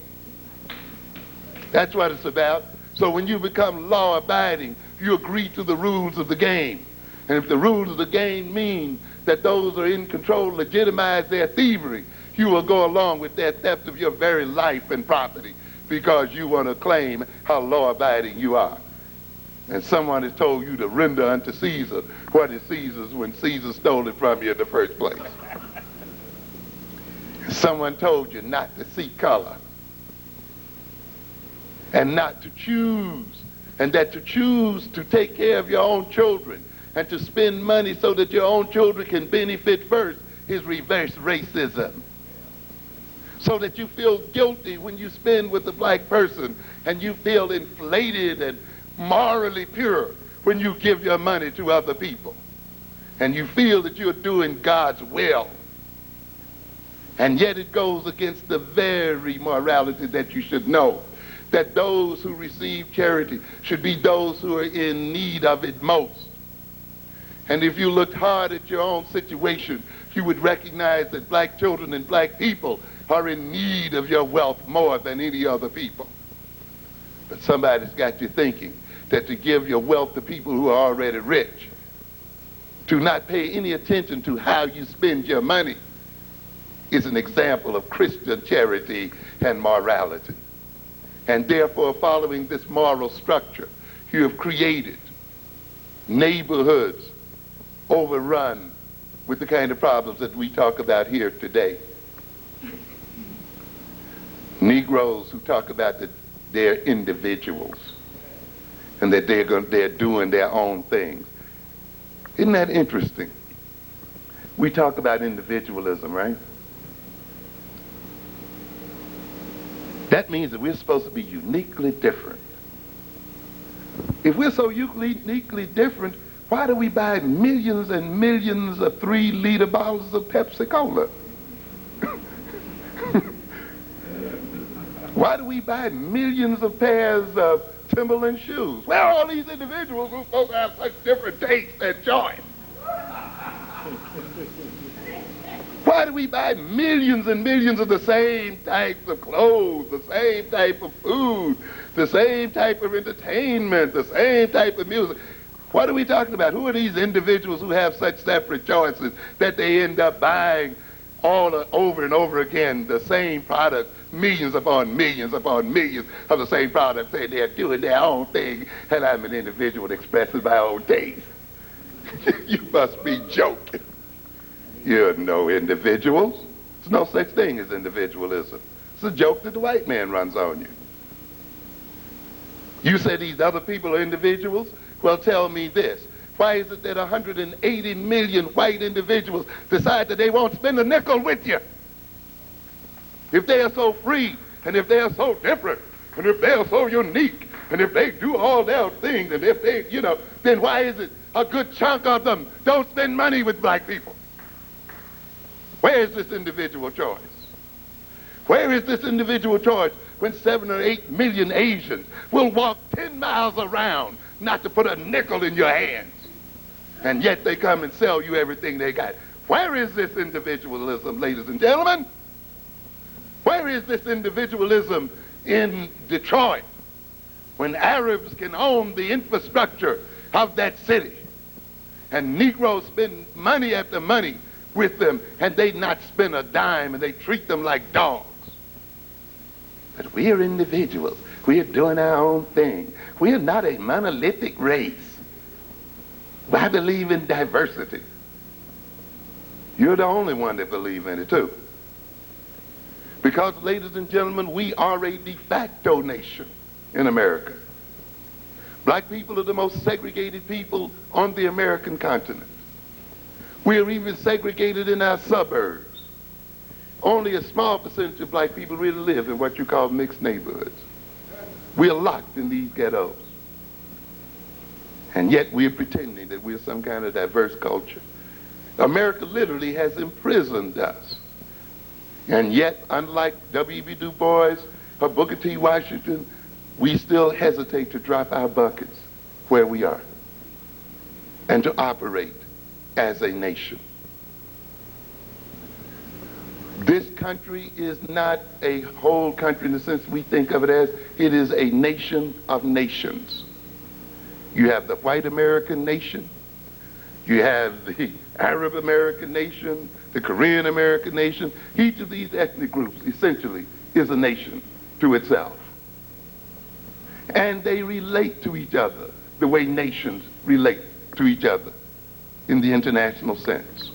That's what it's about. So when you become law-abiding, you agree to the rules of the game. And if the rules of the game mean that those who are in control legitimize their thievery, you will go along with their theft of your very life and property because you want to claim how law-abiding you are. And someone has told you to render unto Caesar what is Caesar's when Caesar stole it from you in the first place. Someone told you not to see color and not to choose, and that to choose to take care of your own children and to spend money so that your own children can benefit first is reverse racism. So that you feel guilty when you spend with a black person and you feel inflated and morally pure when you give your money to other people. And you feel that you're doing God's will. And yet it goes against the very morality that you should know, that those who receive charity should be those who are in need of it most. And if you looked hard at your own situation, you would recognize that black children and black people are in need of your wealth more than any other people. But somebody's got you thinking that to give your wealth to people who are already rich, to not pay any attention to how you spend your money, is an example of Christian charity and morality. And therefore, following this moral structure, you have created neighborhoods overrun with the kind of problems that we talk about here today. Negroes who talk about that they're individuals and that they're doing their own things. Isn't that interesting? We talk about individualism, right? That means that we're supposed to be uniquely different. If we're so uniquely different, why do we buy millions and millions of 3-liter bottles of Pepsi Cola? Why do we buy millions of pairs of Timberland shoes? Where are all these individuals who are supposed to have such different tastes and choice? Why do we buy millions and millions of the same types of clothes, the same type of food, the same type of entertainment, the same type of music? What are we talking about? Who are these individuals who have such separate choices that they end up buying over and over again the same product, millions upon millions upon millions of the same product, saying they're doing their own thing, and I'm an individual expressing my own taste? You must be joking. You're no individuals. There's no such thing as individualism. It's a joke that the white man runs on you. You say these other people are individuals? Well, tell me this. Why is it that 180 million white individuals decide that they won't spend a nickel with you? If they are so free, and if they are so different, and if they are so unique, and if they do all their things, and if they, then why is it a good chunk of them don't spend money with black people? Where is this individual choice? Where is this individual choice when 7 or 8 million Asians will walk 10 miles around not to put a nickel in your hands, and yet they come and sell you everything they got? Where is this individualism, ladies and gentlemen? Where is this individualism in Detroit when Arabs can own the infrastructure of that city and Negroes spend money after money with them and they not spend a dime and they treat them like dogs? But we are individuals. We are doing our own thing. We are not a monolithic race. I believe in diversity. You're the only one that believes in it too. Because, ladies and gentlemen, we are a de facto nation in America. Black people are the most segregated people on the American continent. We are even segregated in our suburbs. Only a small percentage of black people really live in what you call mixed neighborhoods. We are locked in these ghettos. And yet we are pretending that we're some kind of diverse culture. America literally has imprisoned us. And yet, unlike W.E.B. Du Bois or Booker T. Washington, we still hesitate to drop our buckets where we are and to operate as a nation. This country is not a whole country in the sense we think of it as. It is a nation of nations. You have the white American nation. You have the Arab American nation, the Korean American nation. Each of these ethnic groups essentially is a nation to itself. And they relate to each other the way nations relate to each other in the international sense.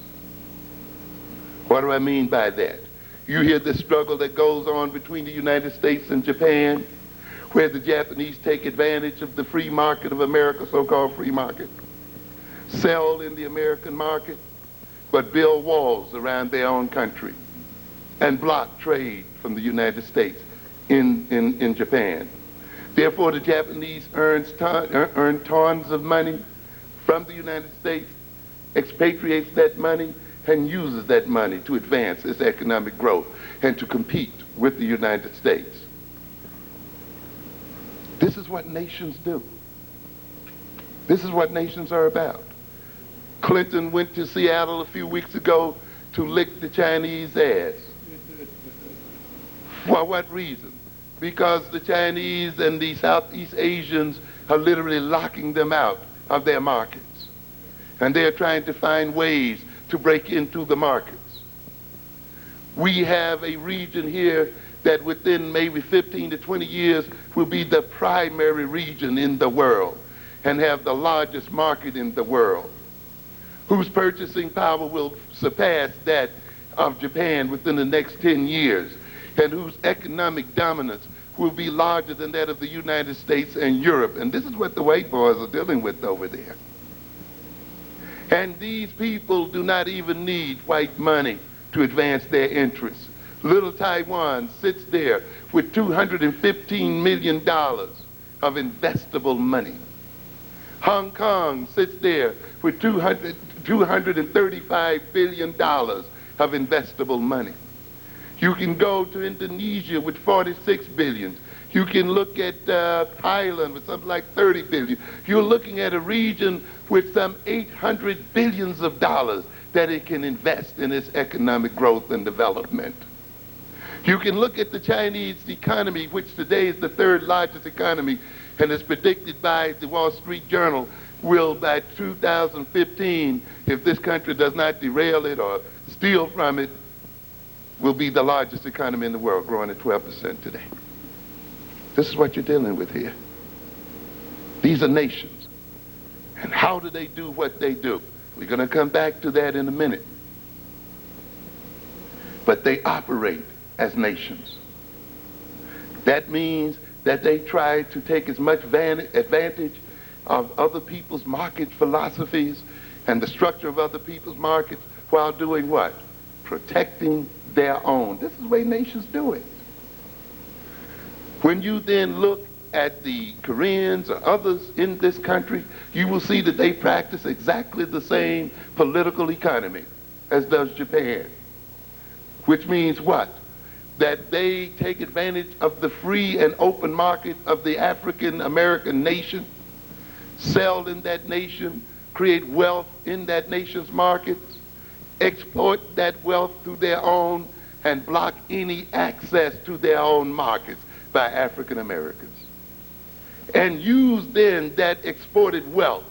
What do I mean by that? You hear the struggle that goes on between the United States and Japan, where the Japanese take advantage of the free market of America, so-called free market, sell in the American market, but build walls around their own country and block trade from the United States in Japan. Therefore, the Japanese earn tons of money from the United States, expatriates that money, and uses that money to advance its economic growth and to compete with the United States. is what nations do. This is what nations are about. Clinton went to Seattle a few weeks ago to lick the Chinese ass. For what reason? Because the Chinese and the Southeast Asians are literally locking them out of their markets. And they're trying to find ways to break into the markets. We have a region here that within maybe 15 to 20 years will be the primary region in the world and have the largest market in the world, whose purchasing power will surpass that of Japan within the next 10 years, and whose economic dominance will be larger than that of the United States and Europe. And this is what the white boys are dealing with over there. And these people do not even need white money to advance their interests. Little Taiwan sits there with $215 million of investable money. Hong Kong sits there with $235 billion of investable money. You can go to Indonesia with 46 billion. You can look at Thailand with something like 30 billion. You're looking at a region with some 800 billions of dollars that it can invest in its economic growth and development. You can look at the Chinese economy, which today is the third largest economy, and is predicted by the Wall Street Journal will, by 2015, if this country does not derail it or steal from it, will be the largest economy in the world, growing at 12% today. This is what you're dealing with here. These are nations. And how do they do what they do? We're going to come back to that in a minute. But they operate as nations. That means that they try to take as much advantage of other people's market philosophies and the structure of other people's markets while doing what? Protecting their own. This is the way nations do it. When you then look at the Koreans or others in this country, you will see that they practice exactly the same political economy as does Japan. Which means what? That they take advantage of the free and open market of the African American nation, sell in that nation, create wealth in that nation's markets, exploit that wealth through their own, and block any access to their own markets by African Americans. And use then that exported wealth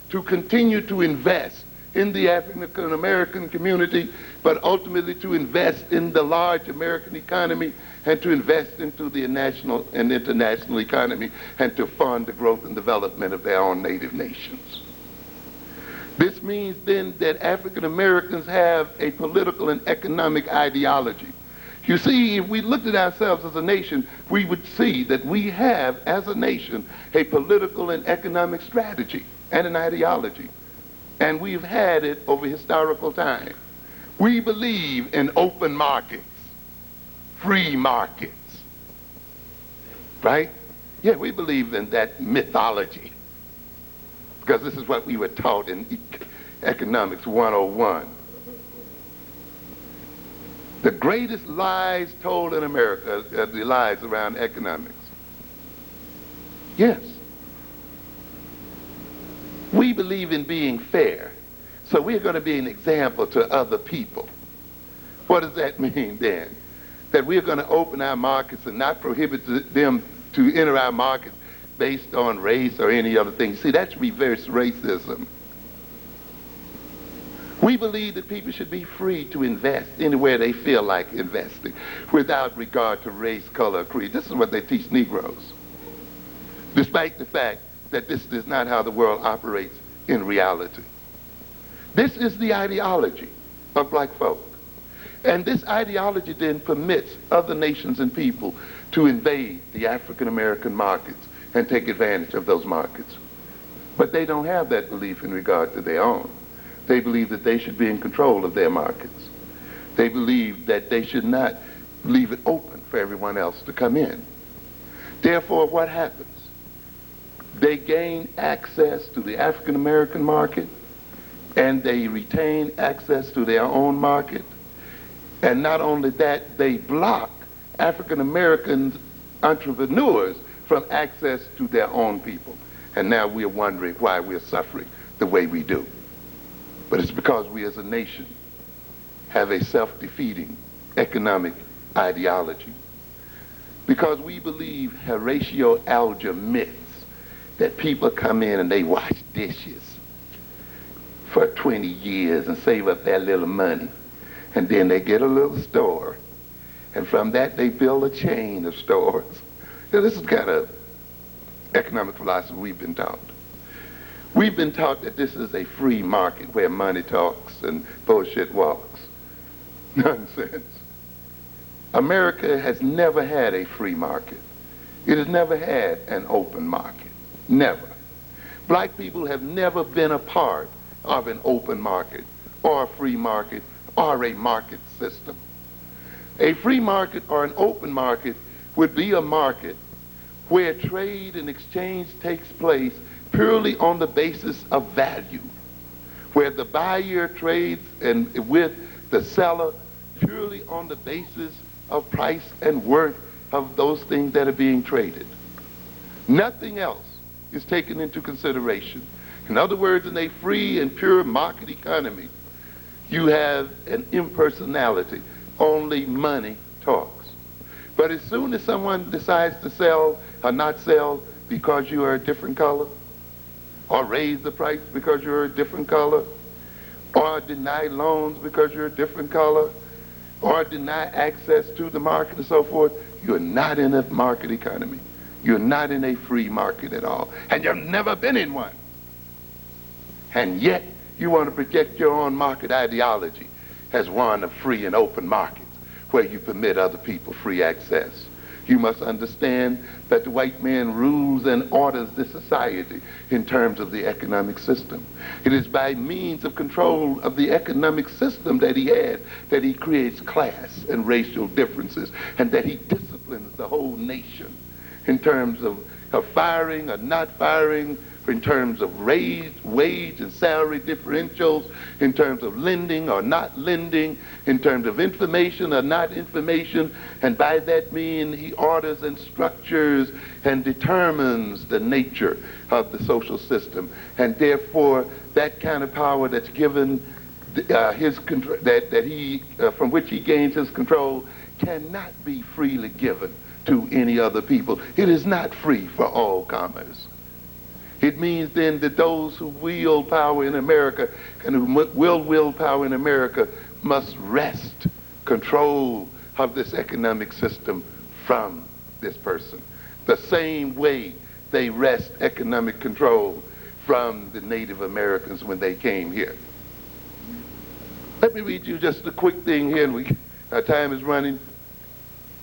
to continue to invest in the African American community, but ultimately to invest in the large American economy and to invest into the national and international economy and to fund the growth and development of their own native nations. This means then that African Americans have a political and economic ideology. You see, if we looked at ourselves as a nation, we would see that we have, as a nation, a political and economic strategy and an ideology. And we've had it over historical time. We believe in open markets, free markets, right? Yeah, we believe in that mythology because this is what we were taught in Economics 101. The greatest lies told in America are the lies around economics. Yes. We believe in being fair, so we're going to be an example to other people. What does that mean then? That we're going to open our markets and not prohibit them to enter our markets based on race or any other thing. See, that's reverse racism. We believe that people should be free to invest anywhere they feel like investing without regard to race, color, or creed. This is what they teach Negroes, despite the fact that this is not how the world operates in reality. This is the ideology of black folk. And this ideology then permits other nations and people to invade the African American markets and take advantage of those markets. But they don't have that belief in regard to their own. They believe that they should be in control of their markets. They believe that they should not leave it open for everyone else to come in. Therefore, what happens? They gain access to the African American market, and they retain access to their own market. And not only that, they block African American entrepreneurs from access to their own people. And now we're wondering why we're suffering the way we do. But it's because we as a nation have a self-defeating economic ideology. Because we believe Horatio Alger myths that people come in and they wash dishes for 20 years and save up their little money. And then they get a little store. And from that they build a chain of stores. You know, this is kind of economic philosophy we've been taught. We've been taught that this is a free market where money talks and bullshit walks. Nonsense. America has never had a free market. It has never had an open market. Never. Black people have never been a part of an open market or a free market or a market system. A free market or an open market would be a market where trade and exchange takes place purely on the basis of value, where the buyer trades and with the seller purely on the basis of price and worth of those things that are being traded. Nothing else is taken into consideration. In other words, in a free and pure market economy, you have an impersonality. Only money talks. But as soon as someone decides to sell or not sell because you are a different color, or raise the price because you're a different color, or deny loans because you're a different color, or deny access to the market and so forth, you're not in a market economy. You're not in a free market at all. And you've never been in one. And yet, you want to project your own market ideology as one of free and open markets, where you permit other people free access. You must understand that the white man rules and orders this society in terms of the economic system. It is by means of control of the economic system that he had that he creates class and racial differences, and that he disciplines the whole nation in terms of firing or not firing, in terms of wage and salary differentials, in terms of lending or not lending, in terms of information or not information, and by that means he orders and structures and determines the nature of the social system. And therefore, that kind of power that's given from which he gains his control cannot be freely given to any other people. It is not free for all comers. It means then that those who wield power in America and who will wield power in America must wrest control of this economic system from this person, the same way they wrest economic control from the Native Americans when they came here. Let me read you just a quick thing here, and our time is running.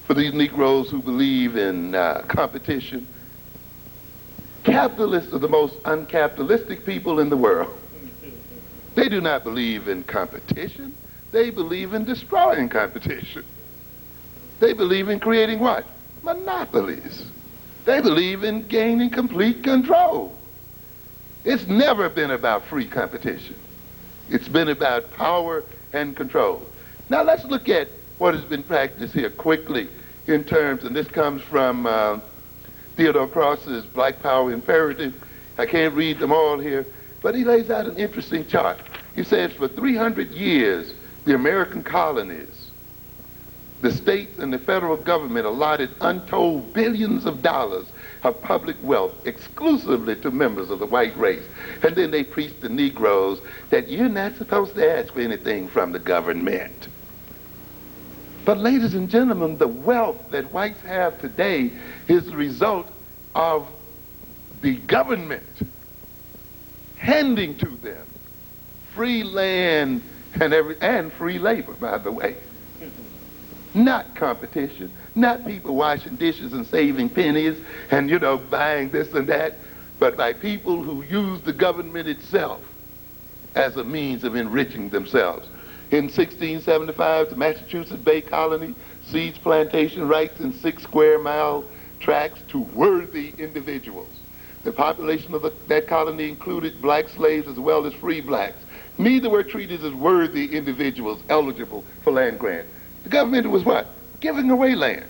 For these Negroes who believe in competition, capitalists are the most uncapitalistic people in the world. They do not believe in competition. They believe in destroying competition. They believe in creating what? Monopolies. They believe in gaining complete control. It's never been about free competition. It's been about power and control. Now let's look at what has been practiced here quickly in terms, and this comes from Theodore Cross's Black Power Imperative. I can't read them all here, but he lays out an interesting chart. He says for 300 years, the American colonies, the states and the federal government allotted untold billions of dollars of public wealth exclusively to members of the white race. And then they preached to Negroes that you're not supposed to ask for anything from the government. But ladies and gentlemen, the wealth that whites have today is the result of the government handing to them free land and free labor, by the way. Not competition, not people washing dishes and saving pennies and, buying this and that, but by people who use the government itself as a means of enriching themselves. In 1675, the Massachusetts Bay Colony cedes plantation rights in 6 square-mile tracts to worthy individuals. The population of that colony included black slaves as well as free blacks. Neither were treated as worthy individuals eligible for land grant. The government was what? Giving away land.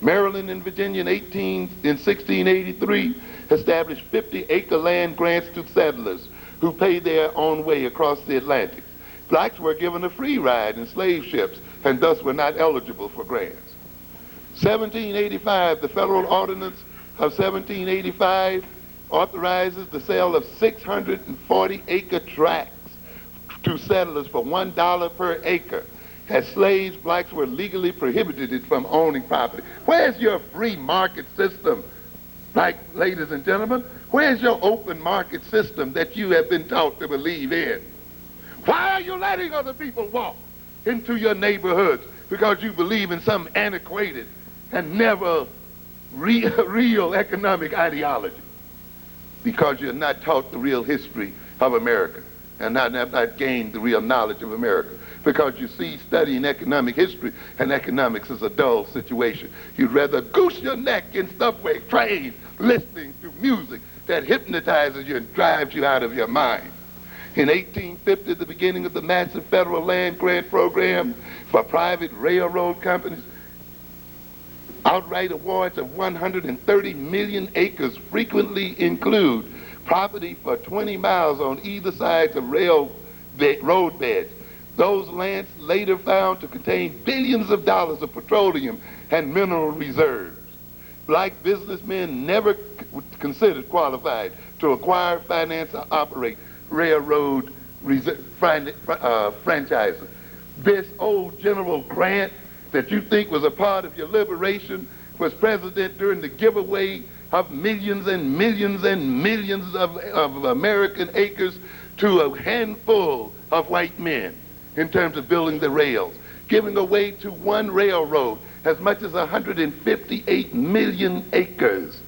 Maryland and Virginia in 1683 established 50-acre land grants to settlers who paid their own way across the Atlantic. Blacks were given a free ride in slave ships and thus were not eligible for grants. 1785, the Federal Ordinance of 1785 authorizes the sale of 640-acre tracts to settlers for $1 per acre. As slaves, blacks were legally prohibited from owning property. Where's your free market system, ladies and gentlemen? Where's your open market system that you have been taught to believe in? Why are you letting other people walk into your neighborhoods? Because you believe in some antiquated and never real economic ideology. Because you're not taught the real history of America and have not gained the real knowledge of America. Because you see, studying economic history and economics is a dull situation. You'd rather goose your neck in subway trains listening to music that hypnotizes you and drives you out of your mind. In 1850, the beginning of the massive federal land grant program for private railroad companies, outright awards of 130 million acres frequently include property for 20 miles on either sides of road beds. Those lands later found to contain billions of dollars of petroleum and mineral reserves. Black businessmen never considered qualified to acquire, finance, or operate railroad franchises. This old General Grant that you think was a part of your liberation was president during the giveaway of millions and millions and millions of American acres to a handful of white men in terms of building the rails, giving away to one railroad as much as 158 million acres.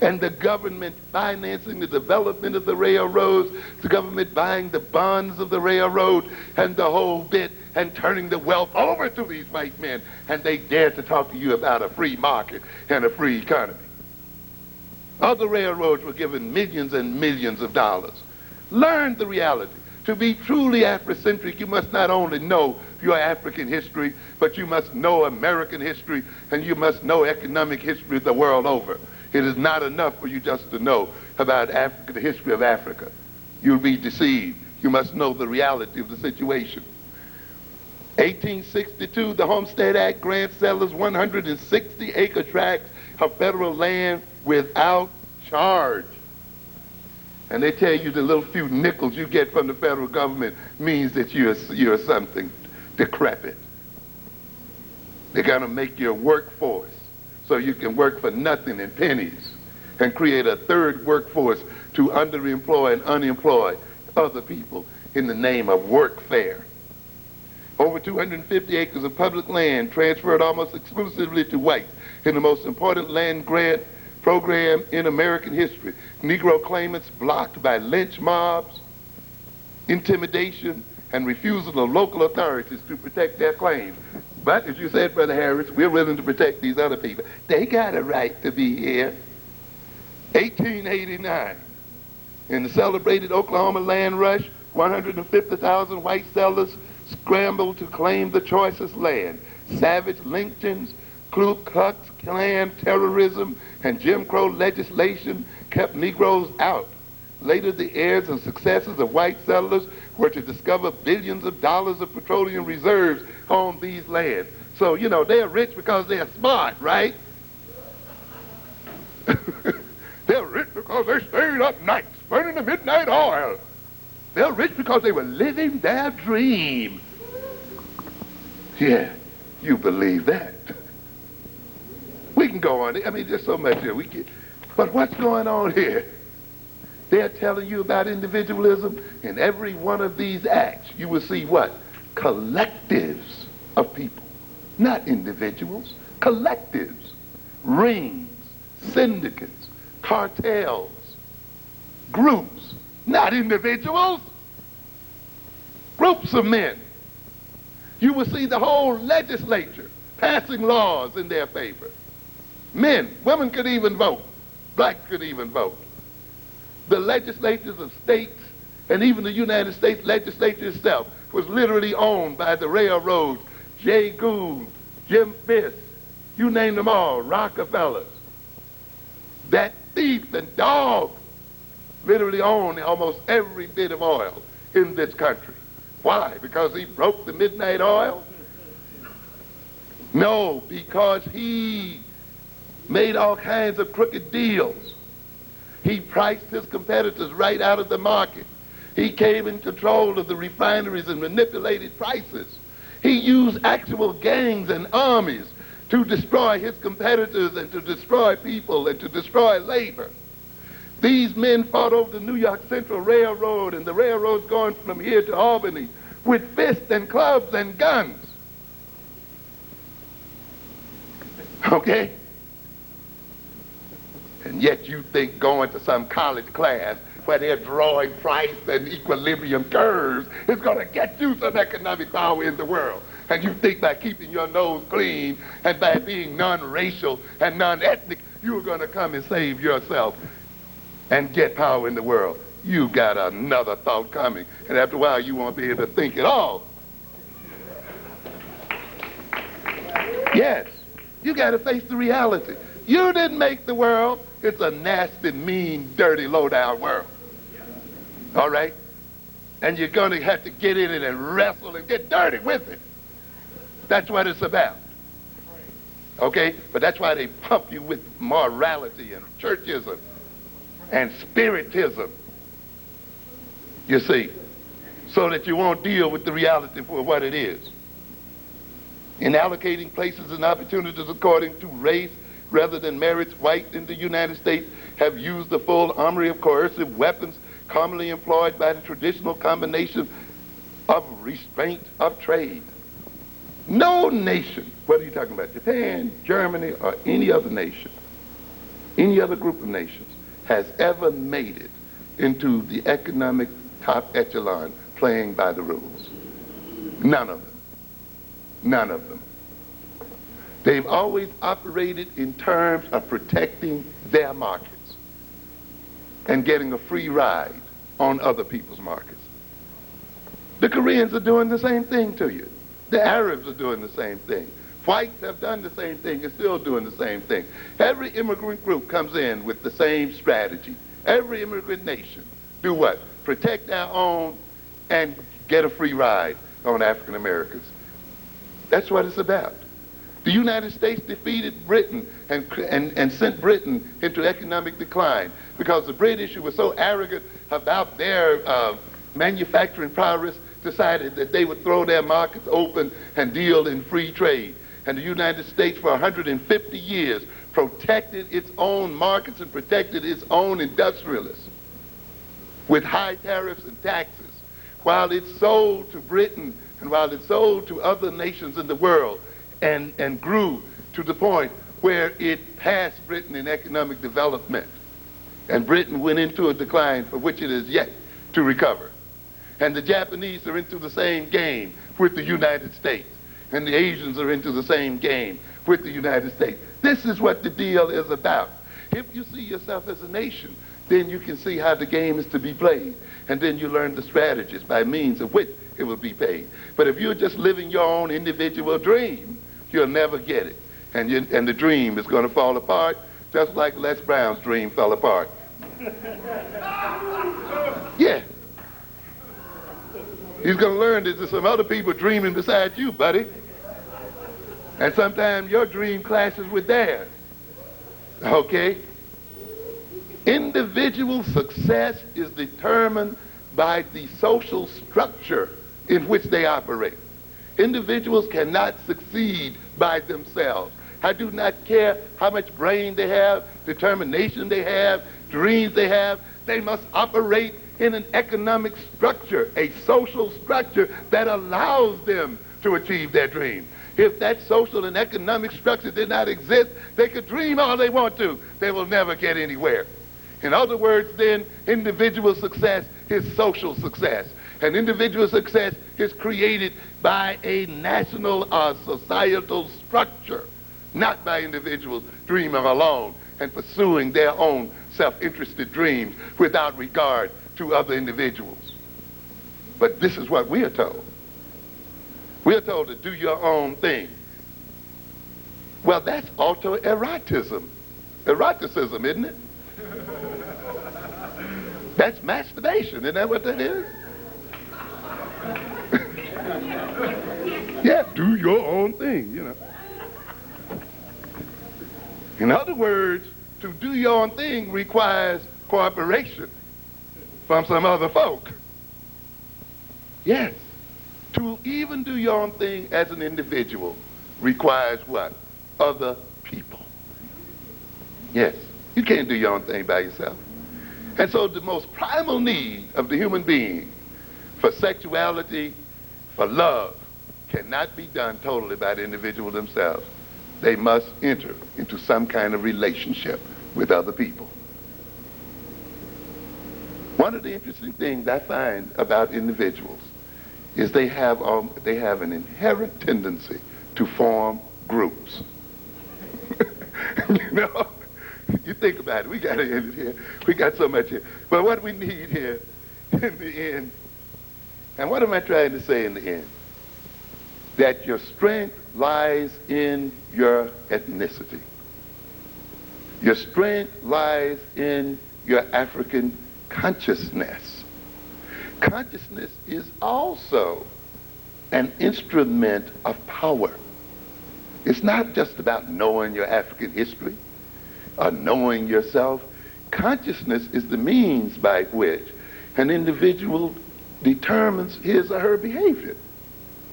And the government financing the development of the railroads, the government buying the bonds of the railroad and the whole bit, and turning the wealth over to these white men. And they dare to talk to you about a free market and a free economy. Other railroads were given millions and millions of dollars. Learn the reality. To be truly Afrocentric, you must not only know your African history, but you must know American history, and you must know economic history the world over. It is not enough for you just to know about Africa, the history of Africa. You'll be deceived. You must know the reality of the situation. 1862, the Homestead Act grants settlers 160-acre tracts of federal land without charge. And they tell you the little few nickels you get from the federal government means that you're something decrepit. They're going to make your workforce so you can work for nothing in pennies and create a third workforce to underemploy and unemploy other people in the name of workfare. Over 250 acres of public land transferred almost exclusively to whites in the most important land grant program in American history. Negro claimants blocked by lynch mobs, intimidation, and refusal of local authorities to protect their claims. But as you said, Brother Harris, we're willing to protect these other people. They got a right to be here. 1889, in the celebrated Oklahoma land rush, 150,000 white settlers scrambled to claim the choicest land. Savage lynchings, Ku Klux Klan terrorism, and Jim Crow legislation kept Negroes out. Later, the heirs and successors of white settlers were to discover billions of dollars of petroleum reserves on these lands. So, you know, they're rich because they're smart, right? They're rich because they stayed up nights burning the midnight oil. They're rich because they were living their dream. Yeah, you believe that. We can go on. I mean, there's so much here. But what's going on here? They're telling you about individualism. In every one of these acts, you will see what? Collectives of people. Not individuals. Collectives. Rings. Syndicates. Cartels. Groups. Not individuals. Groups of men. You will see the whole legislature passing laws in their favor. Men, women could even vote. Blacks could even vote. The legislatures of states and even the United States legislature itself was literally owned by the railroads, Jay Gould, Jim Fisk, You name them all, Rockefellers. That thief and dog literally own almost every bit of oil in this country. Why? Because he broke the midnight oil? No, because he made all kinds of crooked deals. He priced his competitors right out of the market. He came in control of the refineries and manipulated prices. He used actual gangs and armies to destroy his competitors and to destroy people and to destroy labor. These men fought over the New York Central Railroad and the railroads going from here to Albany with fists and clubs and guns. Okay? And yet you think going to some college class where they're drawing price and equilibrium curves is going to get you some economic power in the world. And you think by keeping your nose clean and by being non-racial and non-ethnic, you're going to come and save yourself and get power in the world. You got another thought coming, and after a while you won't be able to think at all. Yes, you got to face the reality. You didn't make the world. It's a nasty, mean, dirty, low-down world. All right? And you're going to have to get in it and wrestle and get dirty with it. That's what it's about. Okay? But that's why they pump you with morality and churchism and spiritism. You see, so that you won't deal with the reality for what it is. In allocating places and opportunities according to race rather than merits, white in the United States have used the full armory of coercive weapons commonly employed by the traditional combination of restraint of trade. No nation, what are you talking about, Japan, Germany, or any other nation, any other group of nations, has ever made it into the economic top echelon playing by the rules. None of them. None of them. They've always operated in terms of protecting their markets and getting a free ride on other people's markets. The Koreans are doing the same thing to you. The Arabs are doing the same thing. Whites have done the same thing and still doing the same thing. Every immigrant group comes in with the same strategy. Every immigrant nation do what? Protect their own and get a free ride on African Americans. That's what it's about. The United States defeated Britain and sent Britain into economic decline because the British, who were so arrogant about their manufacturing prowess, decided that they would throw their markets open and deal in free trade. And the United States for 150 years protected its own markets and protected its own industrialists with high tariffs and taxes, while it sold to Britain and while it sold to other nations in the world and grew to the point where it passed Britain in economic development. And Britain went into a decline for which it is yet to recover. And the Japanese are into the same game with the United States. And the Asians are into the same game with the United States. This is what the deal is about. If you see yourself as a nation, then you can see how the game is to be played. And then you learn the strategies by means of which it will be paid. But if you're just living your own individual dream, you'll never get it. And the dream is going to fall apart, just like Les Brown's dream fell apart. Yeah. He's going to learn that there's some other people dreaming beside you, buddy. And sometimes your dream clashes with theirs. Okay? Individual success is determined by the social structure in which they operate. Individuals cannot succeed by themselves. I do not care how much brain they have, determination they have, dreams they have. They must operate in an economic structure, a social structure that allows them to achieve their dream. If that social and economic structure did not exist, they could dream all they want to. They will never get anywhere. In other words, then, individual success is social success. And individual success is created by a national or societal structure, not by individuals dreaming alone and pursuing their own self-interested dreams without regard to other individuals. But this is what we are told. We are told to do your own thing. Well, that's autoeroticism. Eroticism, isn't it? That's masturbation. Isn't that what that is? Yeah, do your own thing, you know. In other words, to do your own thing requires cooperation from some other folk. Yes. To even do your own thing as an individual requires what? Other people. Yes. You can't do your own thing by yourself. And so the most primal need of the human being for sexuality, for love, cannot be done totally by the individual themselves. They must enter into some kind of relationship with other people. One of the interesting things I find about individuals is they have an inherent tendency to form groups. You know, you think about it. We got to end it here. We got so much here. But what we need here in the end, and what am I trying to say in the end? That your strength lies in your ethnicity. Your strength lies in your African consciousness. Consciousness is also an instrument of power. It's not just about knowing your African history or knowing yourself. Consciousness is the means by which an individual determines his or her behavior.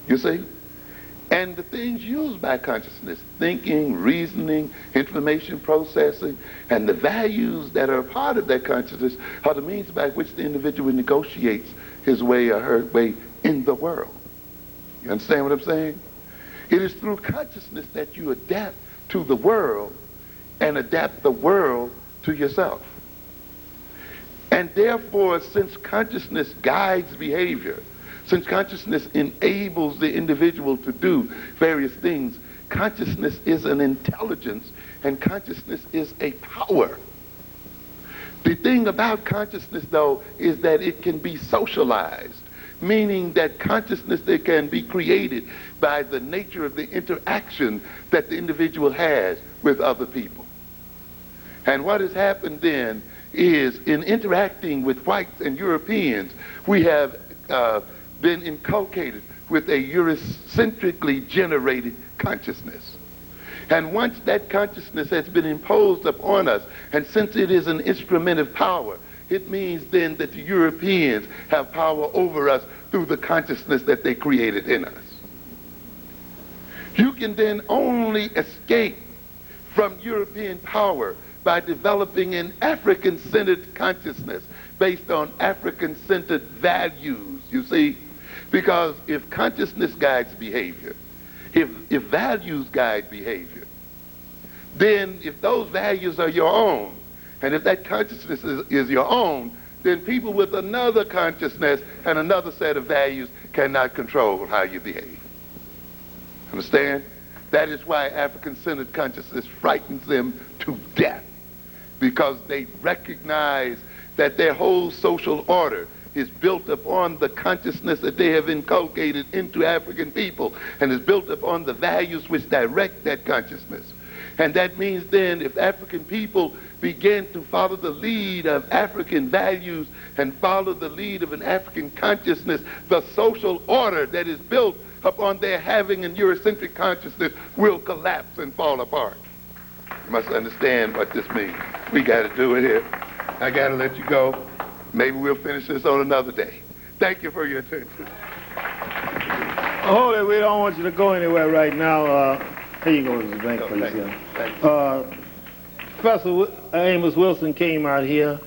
You see? And the things used by consciousness, thinking, reasoning, information processing, and the values that are a part of that consciousness are the means by which the individual negotiates his way or her way in the world. You understand what I'm saying? It is through consciousness that you adapt to the world and adapt the world to yourself. And therefore, since consciousness guides behavior, since consciousness enables the individual to do various things, consciousness is an intelligence and consciousness is a power. The thing about consciousness, though, is that it can be socialized, meaning that consciousness that can be created by the nature of the interaction that the individual has with other people. And what has happened then is in interacting with whites and Europeans, we have been inculcated with a Eurocentrically generated consciousness. And once that consciousness has been imposed upon us, and since it is an instrument of power, it means then that the Europeans have power over us through the consciousness that they created in us. You can then only escape from European power by developing an African-centered consciousness based on African-centered values, you see? Because if consciousness guides behavior, if values guide behavior, then if those values are your own, and if that consciousness is your own, then people with another consciousness and another set of values cannot control how you behave. Understand? That is why African-centered consciousness frightens them to death, because they recognize that their whole social order is built upon the consciousness that they have inculcated into African people, and is built upon the values which direct that consciousness. And that means then if African people begin to follow the lead of African values and follow the lead of an African consciousness, the social order that is built upon their having an Eurocentric consciousness will collapse and fall apart. You must understand what this means. We got to do it here. I got to let you go. Maybe we'll finish this on another day. Thank you for your attention. Hold it, we don't want you to go anywhere right now. Here you go, Mr. Bank, please. Thank you. Professor Amos Wilson came out here